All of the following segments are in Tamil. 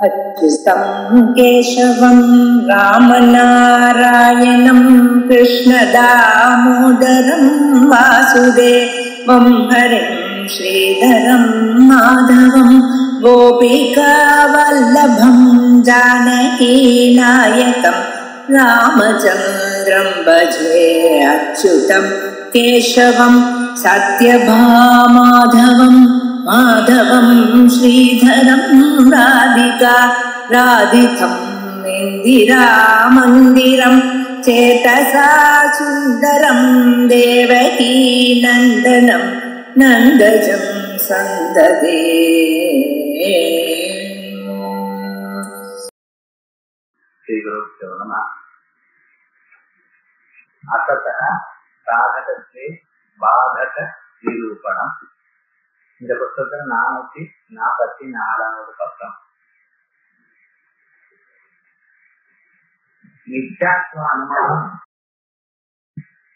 अच्युतं केशवं रामनारायणं कृष्णदामोदरं वासुदेवं हरिं श्रीधरं माधवं गोपिकावल्लभं जानकीनायकं रामचन्द्रं भजे। अच्युतं केशवं सत्यभामाधवं माधवं श्रीधरं राधिका राधितं इन्दिरामन्दिरं चेतसा सुन्दरं देवकी नन्दनं नन्दजं सन्ददे। श्रीगुरुभ्यो नमः। अतः साधकत्वे बाधक निरूपणम्. இந்த புத்தகத்துல 444வது பக்கம். மித்யாத்வ அனுமானம்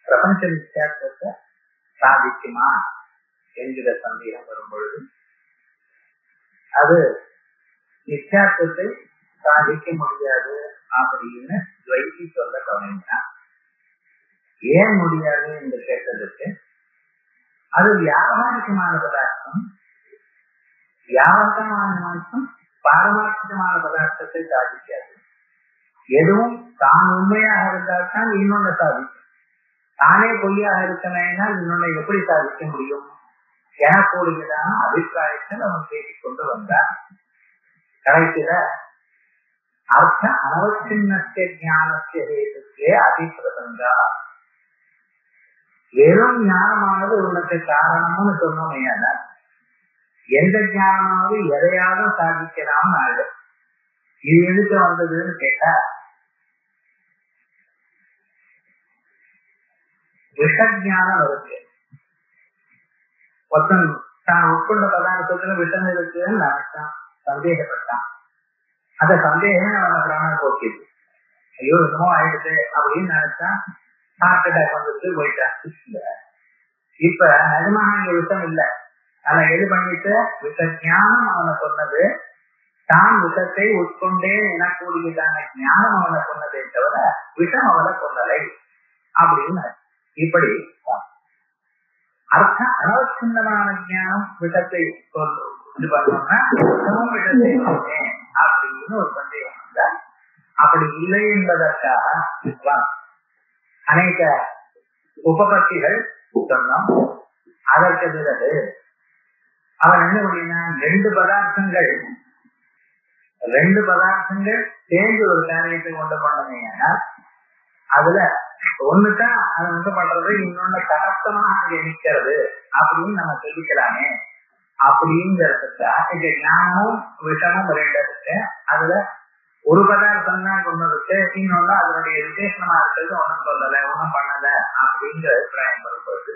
பிரபஞ்ச மித்யாத்வத்தை சாதிக்குமா என்கிற சந்தேகம் வரும் பொழுது அது மித்யாத்வத்தை சாதிக்க முடியாது அப்படின்னு துவைத்தி சொல்ல தொடங்கினார். ஏன் முடியாது என்று கேட்டதற்கு, அது வியாபாரிகமான பதார்த்தம், வியாபாரமான பாரமார்த்திகமான பதார்த்தத்தை சாதிக்காது. எதுவும் தான் உண்மையாக இருந்தால்தான் இன்னொன்னு சாதிக்கும். தானே பொய்யாக இருக்கணும்னா இன்னொன்னு எப்படி சாதிக்க முடியும் எனக்கூடியதான அபிப்பிராயத்தில் அவன் பேசிக் கொண்டு வந்தார். கடைசியில அர்த்த அனவச்சின்னஸ்ய ஞானஸ்ய ஹேதுக்கே அதிப்பிரசங்கா, வெறும் ஞானமானது உனக்கு காரணம்னு சொன்னோமையான எந்த ஞானமாவது எதையாவது சாதிக்கலாம் ஆளு. இது எதுக்கு வந்ததுன்னு கேட்டா, விஷஞானம் இருக்கு. ஒருத்தன் தான் உட்கொண்ட பதார்த்தத்துல விஷம் இருக்குன்னு நினைச்சான், சந்தேகப்பட்டான். அந்த சந்தேகமே அவனை பிராணம் போக்கிது. ஐயோ என்னமோ ஆயிடுது அப்படின்னு நினைச்சான், ஹார்ட் அட்டாக் வந்துட்டு போயிட்டான். இப்ப நிஜமாக இங்க விஷம் இல்லை. ஆனா எது பண்ணிட்டு விஷஞானம் அவனை சொன்னது, தான் விஷத்தை உட்கொண்டே எனக்கூடியதான ஞானம் அவனை சொன்னதே தவிர விஷம் அவனை கொள்ளலை அப்படின்னு. இப்படி அர்த்த அனவச்சின்னமான ஞானம் விஷத்தை இது பண்ணோம்னா விஷமும் விஷத்தை சொன்னேன் அப்படின்னு ஒரு சந்தேகம் வந்தா, அப்படி இல்லை என்பதற்காக அநேக உபபத்திகள் சொன்னோம். அதற்கு பிறகு அவன் என்ன பண்ணினா, ரெண்டு பதார்த்தங்கள் சேர்ந்து ஒரு காரியத்தை கொண்டு பண்ணீங்கன்னா அதுல ஒண்ணுதான் அதை வந்து பண்றது, இன்னொன்னு கரெக்டமா அங்க நிக்கிறது அப்படின்னு நம்ம சொல்லிக்கலாமே அப்படிங்கிறதுக்காக இங்க ஞானமும் விஷமும் ரெண்டு இருக்கு. அதுல ஒரு பதார்த்தம் தான் கொண்டு இருக்கு, இன்னொன்னு அதனுடைய விசேஷமா இருக்கிறது ஒன்னும் சொல்லல ஒன்னும் பண்ணல அப்படிங்கிற அபிப்பிராயம் வரும்போது,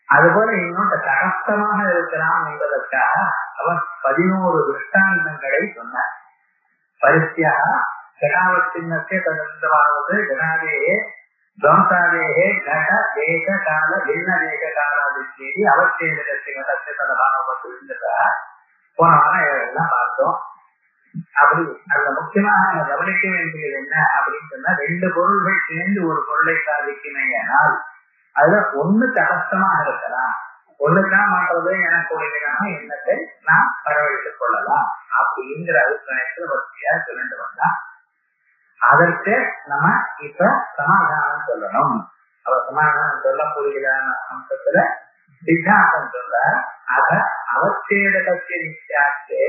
அதுபோல இன்னொன்று தடஸ்தமாக இருக்கிறான் என்பதற்காக அவன் 11 திருஷ்டாந்தங்களை சொன்னார். பரிசியாக கடாவச்சின்னத்தை தகுந்தவாவது கடாதேயே துவம்சாதேகே கட தேக கால பின்ன தேக காலாதிச்சேரி அவச்சேதகத்தை கட்டத்தை தடவாக போன வாரம் இதெல்லாம் பார்த்தோம். அப்படி அதுல முக்கியமாக நம்ம கவனிக்க வேண்டியது என்ன அப்படின்னு சொன்னா, ரெண்டு பொருள்கள் சேர்ந்து ஒரு பொருளை சாதிக்கணும்னால் அதுல ஒண்ணு தடஸ்தமாக இருக்கலாம், ஒண்ணுதான் மாற்றது எனக்குடையதான எண்ணத்தை நாம் வரவழைத்துக் கொள்ளலாம் அப்படிங்கிற அபிப்பிராயத்துல வசதியா சொல்லிட்டு வந்தா, அதற்கு நம்ம இப்ப சமாதானம் சொல்லணும். அவ சமாதானம் சொல்லக்கூடியதான அம்சத்துல சித்தாந்தம் சொல்ற, அத அவச்சேதகத்திய நிச்சயாச்சே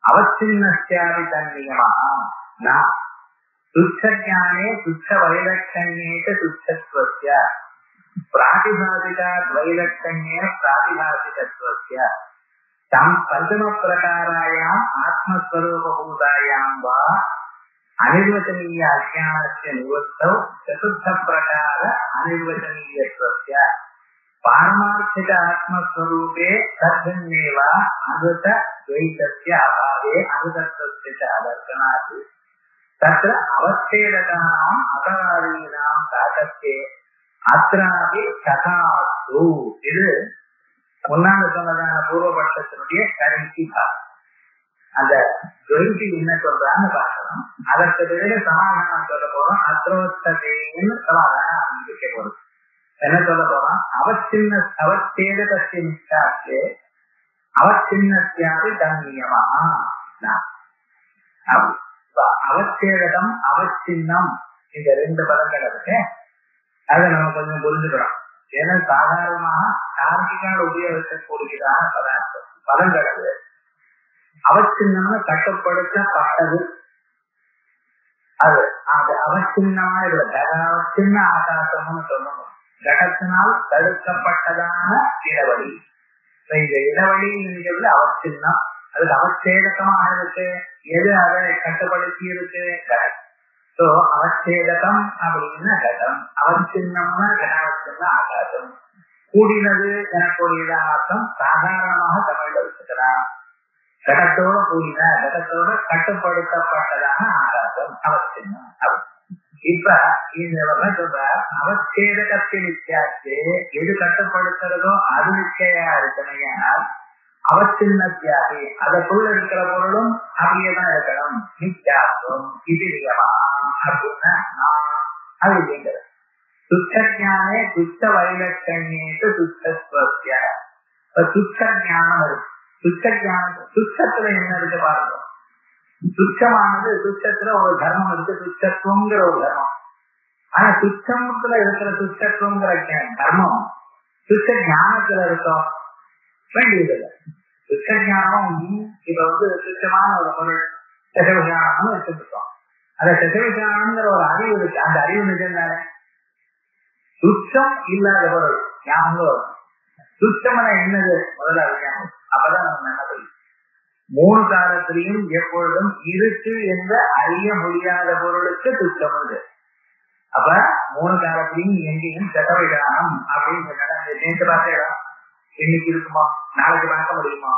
அவச்சின்னஸ்யாதி தன்னியமாக துச்சஞானே துச்ச வைலட்சண்யேக துச்சத்வஸ்ய பிராதிபாசிகாத் வைலட்சண்யே பிராதிபாசிகத்வஸ்ய தம் பஞ்சம பிரகாராயாம் ஆத்மஸ்வரூபபூதாயாம் வா அனிர்வச்சனீய அஜ்ஞானஸ்ய நிவர்த்தௌ சதுர்த்த பிரகார அனிர்வச்சனீயத்வஸ்ய பாரமார்த்திக ஆத்மஸ்வரூபே தத்வின்னேவ அனுத துவைதஸ்ய அபாவே அனுதத்வஸ்ய அதர்சனாத் தத்ர அவச்சேதகானாம் அபராதீனாம் தாகஸ்தே அத்ராபி ததாஸ்து. இது முன்னாடி சொன்னதான பூர்வபட்சத்தினுடைய கடைசி பாகம். அந்த ஜொலிக்கு என்ன சொல்றான்னு பார்க்கணும். அதற்கு பிறகு சமாதானம் சொல்ல போறோம். அத்ரோத்தேன்னு சமாதானம் ஆரம்பிக்க போறோம். என்ன சொல்ல போறோம்? அவச்சேதகத்திய நிஷ்டாத்தே அவச்சின்னத்தியாதி தன்னியமா. அவச்சேதகம் அவச்சின்னம் இந்த ரெண்டு பதங்கள் இருக்கு. அதை நம்ம கொஞ்சம் புரிஞ்சுக்கிறோம். ஏன்னா சாதாரணமாக தார்க்கிகால் உபயோகிக்கக்கூடியதான பதங்கள் அது. அவச்சின்னம்னு கட்டுப்படுத்தப்பட்டது. அது அவச்சின்னமா சின்ன ஆகாசம்னு சொல்லணும். கடத்தினால் தடுக்கப்பட்டதான இடைவெளி. இந்த இடைவெளி என்கிறது அவச்சின்னம். அதுக்கு அவச்சேதகமாக இருக்கு. எது அதை கட்டுப்படுத்தி இருக்கு? கடம். சோ அவச்சேதகம் அப்படின்னா கடம். அவச்சின்னம்னா கடவச்சின்ன ஆகாசம். கூடினது எனக்கூடியதான அர்த்தம் சாதாரணமாக தமிழ்ல வச்சுக்கலாம். கடத்தோட கூடின, கடத்தோட கட்டுப்படுத்தப்பட்டதான ஆகாசம் அவச்சின்னம். இப்ப இந்த சொல்ற அவச்சேதகத்தின் நிச்சயாச்சு எது கட்டுப்படுத்துறதோ அது நிச்சயா இருக்கணையானால் அவச்சின்னத்தியாகி அதற்குள்ள இருக்கிற பொருளும் அப்படியேதான் இருக்கணும். நித்தியாத்துவம் இது அப்படின்னா அது இல்லைங்கிறது. துச்சஞானே துச்ச வைலட்சண்யேட்டு துச்சஸ்வஸ்ய. துச்ச ஞானம் இருக்கு. துச்சத்துல என்ன இருக்கு பாருங்க. துச்சமானது துச்சத்துல ஒரு தர்மம் இருக்கு. துச்சத்துவங்கிற ஒரு தர்மம். ஆனா துச்சத்துல இருக்கிற துச்சத்துவங்கிற தர்மம் துச்ச ஞானத்துல இருக்கும் வேண்டியதில்லை. துச்ச ஞானம் இப்ப துச்சமான ஒரு பொருள் சசவிசானம்னு வச்சிருக்கோம். அந்த சசவிசானம்ங்கிற ஒரு அறிவு இருக்கு. அந்த அறிவு நிஜம்தானே. துச்சம் இல்லாத பொருள் ஞாபகம் வரும். துச்சமான என்னது முதல்ல ஞாபகம். அப்பதான் நம்ம என்ன தெரியும். 3 காலத்திலையும் எப்பொழுதும் இருக்கு என்ற அறிய முடியாத பொருளுக்கு துச்சம் உண்டு. அப்ப 3 காலத்திலையும் எங்கேயும் சசவிசானம் அப்படின்னு நேற்று பார்த்தேன். இன்னைக்கு இருக்குமா, நாளைக்கு பார்க்க முடியுமா?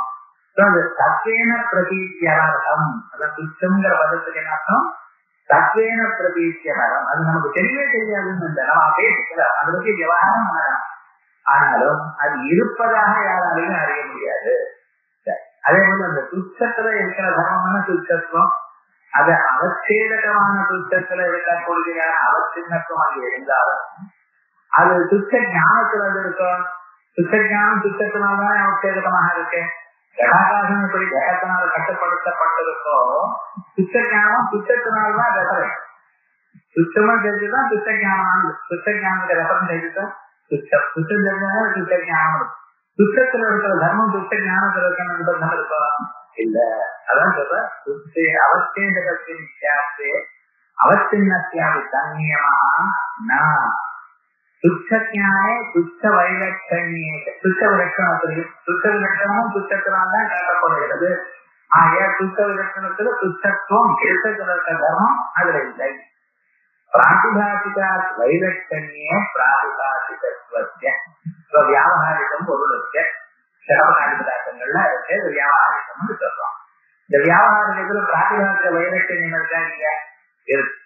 தத்வேன பிரதீத்தியரம். அதான் துச்சம்ங்கிற பதத்துக்கு என்ன அர்த்தம்? தத்வேன பிரதீத்தியரம். அது நமக்கு தெரியவே தெரியாதுன்னு இல்லை. நம்ம பேசிக்கல, அதை பற்றி விவகாரம் பண்ணலாம். ஆனாலும் அது இருப்பதாக யாராலையும் அறிய முடியாது. அதே போல அந்த துச்சத்துல இருக்கிற தர்மமான துச்சத்துவம், அது அவச்சேதகமான துச்சத்துல இருக்கக்கூடிய அவச்சின்னத்துவம் அங்கே இருந்தாலும் அது துச்ச ஞானத்துல இருக்கும். துச்சஞானம் துச்சத்தினால்தான் அவச்சேதகமாக இருக்கு. கடாகாசம் எப்படி கடத்தினால் கட்டுப்படுத்தப்பட்டிருக்கோ துச்சஞானம் துச்சத்தினால்தான் ரெஃபரன்ஸ். துச்சமா தெரிஞ்சுதான் துச்சஞானம். துச்சஞானத்தை ரெஃபரன்ஸ் தெரிஞ்சுதான் துச்சம். துச்சம் தெரிஞ்சா துச்சஞானம். துச்சத்துல இருக்கிற தர்மம் துச்ச ஞானத்துல இருக்கணும் இருக்கா? இல்ல. அதான் சொல்ற அவச்சேதகத்தின் அவச்சின்னத்தியாதி தன்னியமா துச்சஞானே துச்ச வைலட்சண்யே. துச்ச விலட்சணத்திலையும் துச்ச விலட்சணமும் துச்சத்தினால்தான் காட்டப்படுகிறது. ஆகிய துச்ச விலட்சணத்துல துச்சத்துவம் இருக்க தர்மம் அதுல இல்லை. பிராதிபாசிகா வைலட்சண்யே பிராதிபாசிகத்வஸ்ய. வியாபகாரிகம் பொருளுக்கு சிறப்பான பதார்த்தங்கள்ல இருக்கு. இது வியாபகாரிகம்னு சொல்றோம். இந்த வியாபகாரிகத்துல பிராதிபாசிக வைலட்சண்யம் இருக்கா இல்லையா? இருக்கு.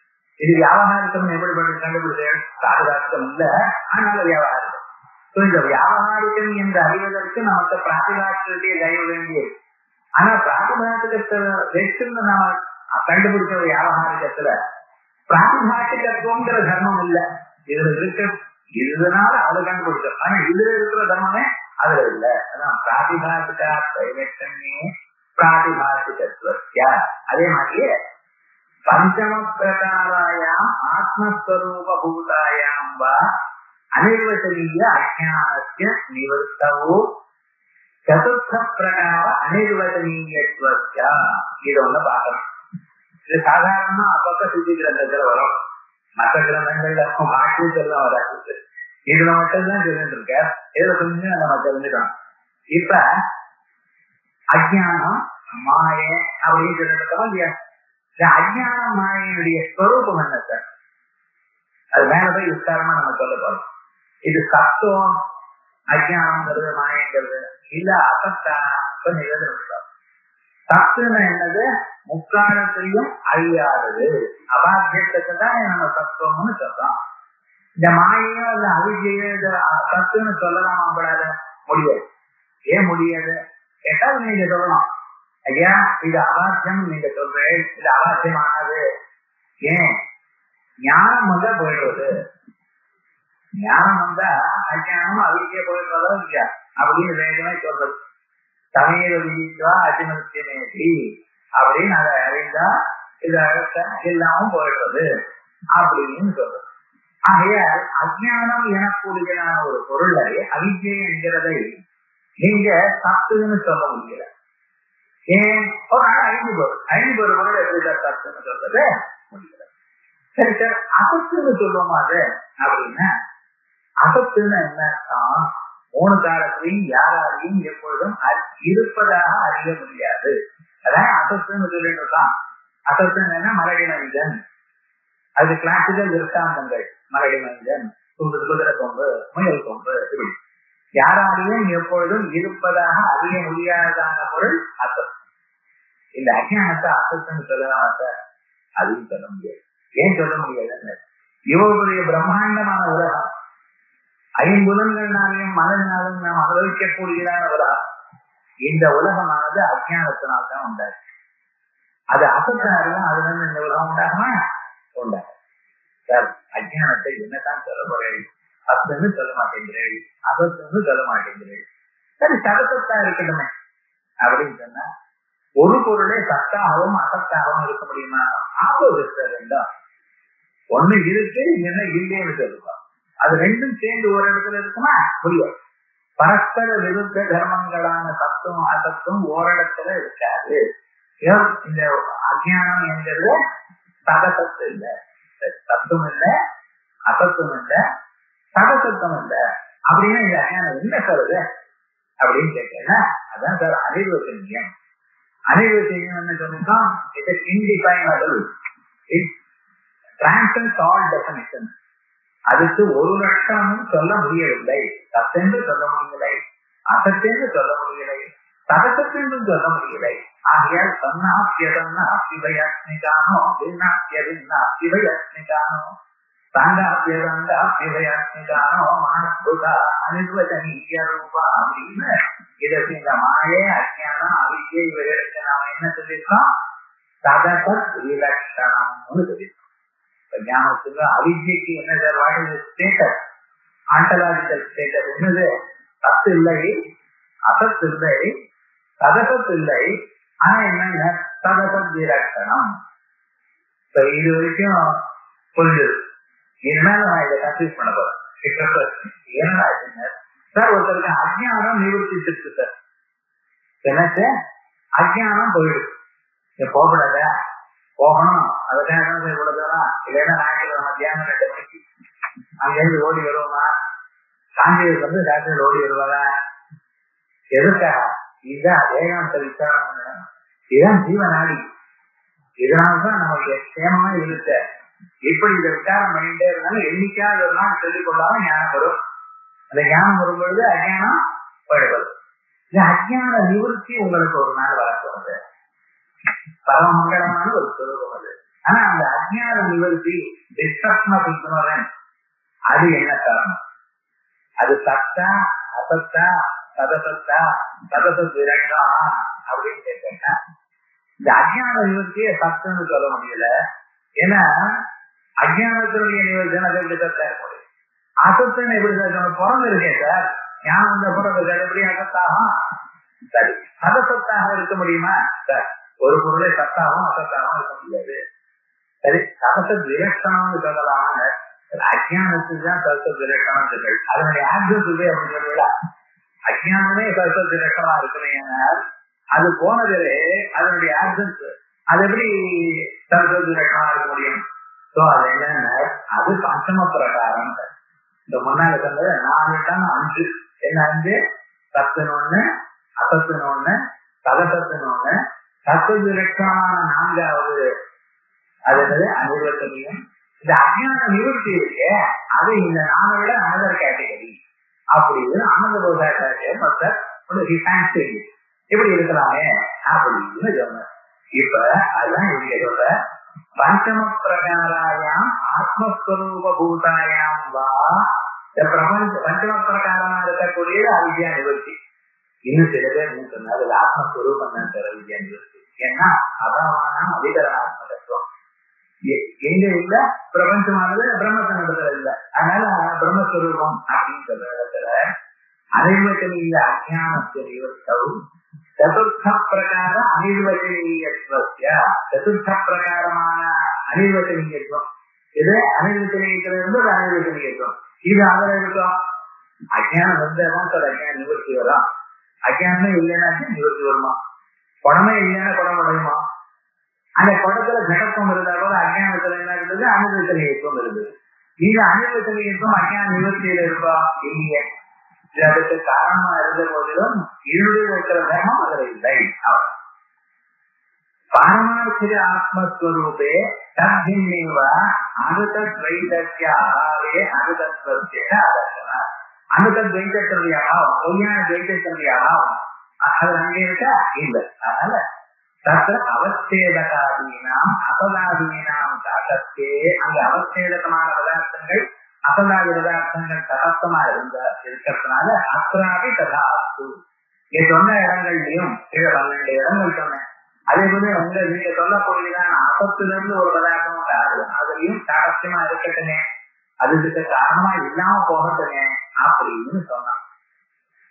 இது வியாபகாரிகம் எப்படி கண்டுபிடிச்சேன்? பிராதிபாசிகம் இல்ல, அதனால வியாபகாரிகம். இந்த வியாபகாரிகம் என்று அறிவதற்கு நமக்கு பிராதிபாசிகத்தையே தயவு வேண்டியது. ஆனா பிராதிபாசிகத்தை வச்சு நாம கண்டுபிடிச்ச வியாபகாரிகத்துல பிராதிபாசிகத்துவங்கிற தர்மம் இல்ல. இதுல இருக்க இதனால அதை கண்டுபிடிச்சோம். ஆனா இதுல இருக்கிற தர்மமே அதுல இல்ல. அதான் பிராதிபாசிகா வைலட்சண்யே பிராதிபாசிகத்வஸ்ய. அதே மாதிரியே பஞ்சம பிரகாராயாம் ஆத்மஸ்வரூப பூதாயாம் வா அனிர்வசனீய அஜ்ஞானஸ்ய நிவர்த்தவோ சதுர்த்த பிரகார அனிர்வசனீயத்வஸ்ய. இது ஒண்ணு பார்க்கணும். இது சாதாரணமா அப்பப்ப சித்தி கிரந்தத்துல வரும். மற்ற கிரந்தங்கள்ல பாக்கியத்தெல்லாம் வராது. இதுல மட்டும்தான் தெரிஞ்சுட்டு இருக்க. இதுல கொஞ்சம் நம்ம தெரிஞ்சுக்கணும். இப்ப அஜ்ஞானம் மாய அப்படின்னு சொல்லிருக்கோம் இல்லையா? அஜ்ஞானம் மாயினுடைய ஸ்வரூபம் என்ன சார்? அது மேல போய் விஸ்தாரமா நம்ம சொல்ல போறோம். இது சத்துவம் அஜ்ஞானம்ங்கிறது மாயங்கிறது இல்ல அசத்தா கொஞ்சம் எழுதுறோம். சத்துன்னு என்னது? முக்காலத்திலையும் அழியாதது அபாத்தியத்துக்கு தான் நம்ம சத்துவம்னு சொல்றோம். இந்த மாயையோ இல்ல அவிஜையோ சத்துன்னு சொல்லலாம். நம்மளால முடியாது. ஏன் முடியாது கேட்டா நீங்க சொல்லலாம். ஐயா இது அவாத்தியம் நீங்க சொல்றேன், இது அவாத்தியமானது. ஏன் ஞானம் வந்தா போயிடுறது, ஞானம் வந்தா அஜானம் அவிக்கே போயிடுறதோ இல்லையா அப்படின்னு வேகமே சொல்றது. தமிழ் விதிச்சா அஜிமத்தியமேசி அப்படின்னு அதை அறிந்தா இது எல்லாமும் போயிடுறது அப்படின்னு சொல்றது. ஆகையால் அஜானம் எனக்கூடியதான ஒரு பொருளை அவித்யை என்கிறதை நீங்க தத்துன்னு சொல்ல முடியல. ஏன் ஒரு நாள் 5 பொருள் எப்படி தத்துன்னு சொல்றது முடியல. சரி சார் அசத்துன்னு சொல்லுவோமா அது அப்படின்னா, அசத்துன்னு என்ன? 3 காலத்திலையும் யாராலையும் எப்பொழுதும் இருப்பதாக அறிய முடியாது. அதான் அசத்துன்னு சொல்லிட்டு இருக்கான். அசத்துன்னு என்ன? மரடி மனிதன், அது கிளாசிக்கல் விருத்தாந்தங்கள். மரடி மனிதன், குதிரை கொம்பு, முயல் கொம்பு, இப்படி யாராலையும் எப்பொழுதும் இருப்பதாக அறிய முடியாததான பொருள் அசத்து. இந்த அஜானத்தை அசத்துன்னு சொல்லலாம் சார், அதையும் சொல்ல முடியாது. ஏன் சொல்ல முடியாதுன்னு, இவருடைய பிரம்மாண்டமான உலகம், 5 புலன்கள்னாலையும் மனதினாலும் நாம் அனுபவிக்கக்கூடியதான உலகம், இந்த உலகமானது அஜானத்தினால்தான் உண்டாச்சு. அது அசத்தாருதான் அதுல இருந்து இந்த உலகம் உண்டாகுமா? உண்டாகும் சார். அஜானத்தை என்னதான் சொல்ல போறேன்? அசத்துன்னு சொல்ல மாட்டேங்கிறேன், அசத்துன்னு சொல்ல மாட்டேங்கிறேன். சரி சதசத்தா இருக்கட்டுமே அப்படின்னு சொன்னா, ஒரு பொருளே சத்தாகவும் அசத்தாகவும் இருக்க முடியுமா? ஆப்போசிட் ரெண்டும். ஒண்ணு இருக்கு, என்ன இல்லைன்னு சொல்லுவா. அது ரெண்டும் சேர்ந்து ஒரு இடத்துல இருக்குமா? முடியாது. பரஸ்பர விருத்த தர்மங்களான சத்துவம் அசத்தும் ஓரிடத்துல இருக்காது. இந்த அஜானம் என்கிறது சதசத்து இல்லை, சத்துவம் இல்லை, அசத்துவம் இல்லை, சதசத்துவம் இல்லை. அப்படின்னா இந்த அஜானம் என்ன சொல்றது அப்படின்னு கேட்டேன்னா, அதான் சார் அறிவு செஞ்சேன். அறிவு செய்யும் என்ன சொல்லிட்டோம்? It is indefinable, it transcends all definition. அதுக்கு ஒரு லட்சணமும் சொல்ல முடியவில்லை. சத்தென்று சொல்ல முடியலை, அசத்தென்று சொல்ல முடியலை, சதசத்தென்றும் சொல்ல முடியலை. ஆகையால் சன்னாப்யதன்னா சிவயாத்மிகானோ பின்னாப்யதின்னா சிவயாத்மிகானோ சாங்காப்யதந்தா சிவயாத்மிகானோ மனஸ்புதா அனிர்வச்சனீய ரூபா அப்படின்னு இதற்கு இந்த மாயே அஜ்ஞானம் அவித்யை இவைகளுக்கு நாம என்ன சொல்லியிருக்கோம்? சதசத் விலட்சணம்னு சொல்லியிருக்கோம். ஞானத்துக்கு அவித்யக்கு என்ன சார்? வாழ்க்கை ஸ்டேட்டஸ், ஆண்டலாஜிக்கல் ஸ்டேட்டஸ் என்னது? சத்து இல்லை, அசத்து இல்லை, சதசத்து இல்லை. ஆனா என்ன? சதசத் விலட்சணம். இது வரைக்கும் புரிஞ்சது. இதனால நான் இதை கன்ஃபியூஸ் பண்ண போறேன். என்னடா சார்? ஒருத்தருக்கு அஜ்ஞானம் நிவர்த்திச்சிருக்கு சார். எனக்கு அஜ்ஞானம் போயிடுது, போகக்கூடாத போகணும், அதுக்காக இவ்வளவுதான். இல்லைன்னா ஞாயிற்றுக்கிழமை மத்தியானம் 2 மணிக்கு அங்கிருந்து ஓடி வருவோமா? காஞ்சிபுரத்துல இருந்து டாக்டர் ஓடி வருவாங்க. எதுக்காக? இதுதான் வேகாந்த விசாரம், இதுதான் ஜீவநாடி. இதனால்தான் நமக்கு சேமமா இருக்க. இப்படி இதை விசாரம் பண்ணிட்டே இருந்தாலும் என்னைக்காவது ஒரு நாள் சொல்லிக் கொண்டாலும் ஞானம் வரும். அந்த ஞானம் வரும்பொழுது அஜ்ஞானம் போயிடுவது. இந்த அஜ்ஞான நிவர்த்தி உங்களுக்கு ஒரு நாள் வரப்போறது. பரமமங்கலமான ஒரு சுரூபம் அது. ஆனா அந்த அஜ்ஞான நிவர்த்தி, டிஸ்ட்ரக்ஷன் ஆஃப் இக்னோரன்ஸ், அது என்ன காரணம்? அது சத்தா, அசத்தா, சதசத்தா, சதசத் விரக்ஷா அப்படின்னு கேட்டீங்கன்னா, இந்த அஜ்ஞான நிவர்த்தியை சத்துன்னு சொல்ல முடியல. ஏன்னா அஜ்ஞானத்தினுடைய நிவர்த்தி அதை எப்படி சத்தா இருக்க முடியும்? அசத்துன்னு எப்படி சார்? பிறந்து இருக்கேன் சார், ஞானம் இந்த பிறகு எப்படி அசத்தாகும்? சரி, சதசத்தாக இருக்க முடியுமா சார்? ஒரு பொருளை சத்தாகவும் அசத்தாகவும் இருக்க முடியாது. சரி, சதசத் விலட்சணம்னு சொல்லலாம். அஜ்ஞானத்துக்கு தான் சதசத் விலட்சணம் சொல்றது. அதனுடைய ஆக்சஸ் இல்லை அப்படின்னு சொல்லல. அஜ்ஞானமே சதசத் விலட்சணமா இருக்கணும். அது போனதிலே அதனுடைய ஆக்சன்ஸ், அது எப்படி சதசத் விலட்சணமா இருக்க முடியும்? சோ அது என்னன்னா, அது பஞ்சம பிரகாரம். இந்த முன்னாடி சொன்னது 4 டன் 5. என்ன 5? சத்துன்னு ஒண்ணு, அசத்துன்னு ஒண்ணு, சதசத்துன்னு ஒண்ணு, சத்து விலட்சணமான 4வது அது என்னது? அனிர்வச்சனியம். இந்த அஜ்ஞான நிவர்த்தி இருக்கு, அது இந்த 4 விட அனதர் கேட்டகரி. அப்படி ஆனந்த போதாச்சாரியர் இப்படி இருக்கலாமே அப்படின்னு சொன்ன. இப்ப அதுதான் இவங்க சொல்ற பஞ்சம பிரகாராயாம் ஆத்மஸ்வரூப பூதாயாம் வா. இந்த பிரபஞ்ச பஞ்சம பிரகாரமா இருக்கக்கூடியது அவித்யா நிவர்த்தி. இன்னும் சில பேர் என்ன சொன்னா அதுல ஆத்மஸ்வரூபம் தான் தெரியலையா இருக்கு. ஏன்னா அபாவான அதிகரணாத்ம தத்துவம் எங்க இல்ல, பிரபஞ்சமானது பிரம்மத்தினத்துல இல்ல. அதனால பிரம்மஸ்வரூபம் அப்படின்னு சொல்ற இடத்துல அனிர்வச்சனீய அஜானத்தை நிவர்த்தவும் சதுர்த்த பிரகார அனிர்வச்சனீயத்துவ சதுர்த்த பிரகாரமான அனிர்வச்சனீயத்துவம். இது அனிர்வச்சனீயத்திலிருந்து ஒரு அனிர்வச்சனீயத்துவம். இது அதில் இருக்கும். அஜானம் வந்ததான் சார் அஜானம் நிவர்த்தி வரும். அஜானமே இல்லைன்னாச்சு நிவர்த்தி வருமா? குடமே இல்லைன்னா குடம் உடையுமா? அந்த குடத்துல கடத்துவம் இருந்தா கூட அஜானத்துல என்ன இருந்தது? அனிர்வச்சனீயத்துவம் இருந்தது. இந்த அனிர்வச்சனீயத்துவம் அஜான நிவர்த்தியில இருக்கா? இல்லையே. அதுக்கு காரணமா இருந்த போதிலும் இருளில் இருக்கிற தர்மம் அதில் இல்லை. பாரமார்த்திக ஆத்மஸ்வரூபே தத்பின்னேவ அனுதத்வைதஸ்ய அபாவே அனுதத்வஸ்ய அதர்சன. அனுதத்வைதத்தினுடைய அபாவம், பொய்யான துவைதத்தினுடைய அபாவம் அது அங்கே இருக்கா? இல்லை. அதனால தத்திர அவச்சேதகாதீனாம் அசதாதீனாம் தாட்டத்தே, அங்கே அவச்சேதகமான பதார்த்தங்கள் அசதாதி பதார்த்தங்கள் தடஸ்தமா இருக்கிறதுனால அத்ராபி ததாஸ்து. நீங்க சொன்ன இடங்கள்லயும் 12 இடங்கள் சொன்னேன். அதே போல உங்க நீங்க சொல்லக்கூடியதான அசத்திலிருந்து ஒரு பதார்த்தம் அதுலயும் தடஸ்தமா இருக்கட்டுமே, அதுக்கு காரணமா இல்லாம போகட்டுமே அப்படின்னு சொன்னான்.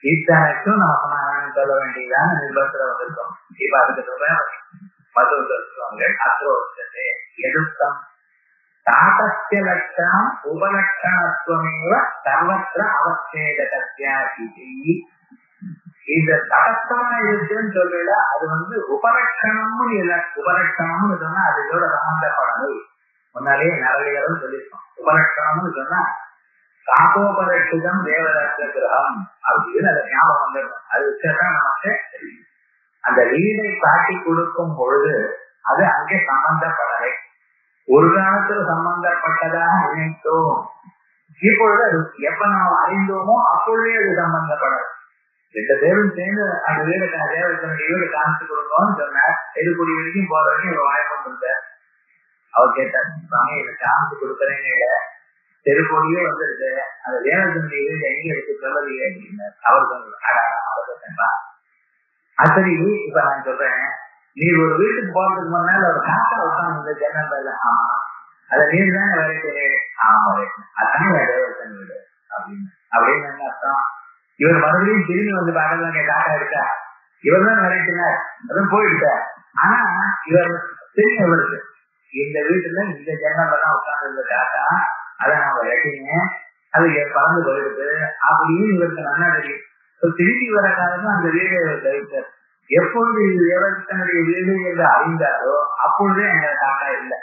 இத்தனைக்கும் நம்ம சமாதானம் சொல்ல வேண்டியதான நிர்பந்தத்துல வந்திருக்கோம். இப்ப அதுக்கு சொல்ற மதுவங்கள் அத்ரோச்சதே எதிர்த்தம் தாட்டஸ்ய லட்சணம் உபலட்சணத்துவமேவ சர்வத்திர அவச்சேதகஸ்ய. இந்த தடஸ்தமா இருக்குன்னு சொல்லல, அது உபலட்சணம்னு இல்லை. உபலட்சணம்னு சொன்னா அது இதோட சம்பந்தப்படலை. முன்னாலேயே நிறைய சொல்லியிருக்கோம். உபலட்சணம்னு சொன்னா காப்போபலட்சிதம் தேவதத்த கிரகம் அப்படின்னு அதை ஞாபகம் வந்துடும். அது வச்சுதான் நமக்கு அந்த வீடை காட்டி கொடுக்கும் பொழுது அது அங்கே சம்பந்தப்படலை. ஒரு காலத்துல சம்பந்தப்பட்டதாக நினைத்தோம், இப்பொழுது அது எப்ப நாம் அறிந்தோமோ அப்பொழுதே அது சம்பந்தப்படாது. 2 பேரும் சேர்ந்து அந்த வீடு தேவதனுடைய வீடு காமிச்சு கொடுக்கணும்னு சொன்னார். எதுக்குடி வரைக்கும் போற வரைக்கும் இவர் வாய்ப்பு கொடுத்தார். அவர் கேட்டார், சாமி இதை காமிச்சு கொடுக்குறேன்னு தெருக்கோடியே வந்துருக்கு, அந்த தேவதனுடைய வீடு எங்க இருக்கு சொல்லலையே அப்படின்னார். அவர் சொன்னார் சரி இப்ப நான் சொல்றேன், நீ ஒரு வீட்டுக்கு போறதுக்கு முன்னால ஒரு காக்கா உட்காந்து இந்த ஜன்னல். ஆமா அதை நீர் தானே வரைக்கிறேன். ஆமா அதான் தேவதன் வீடு அப்படின்னு அப்படின்னு என்ன அர்த்தம்? இவர் மறுபடியும் திரும்பி பாக்கலாம் காக்கா இருக்கா? இவர் தான் வரைக்கினார், அதுவும் போயிட்டார். ஆனா இவர் தெரியும் இவருக்கு இந்த வீட்டுல இந்த ஜன்னல்ல தான் உட்கார்ந்து இருந்த காக்கா, அதை நான் விளக்கினேன், அது பறந்து போயிடுது அப்படின்னு இவருக்கு நல்லா தெரியும். திரும்பி வர காலம் அந்த வீடு தவிர்த்தார். எப்பொழுது இது தேவதனுடைய வீடு என்று அறிந்தாரோ அப்பொழுதே எங்க காக்கா இல்லை.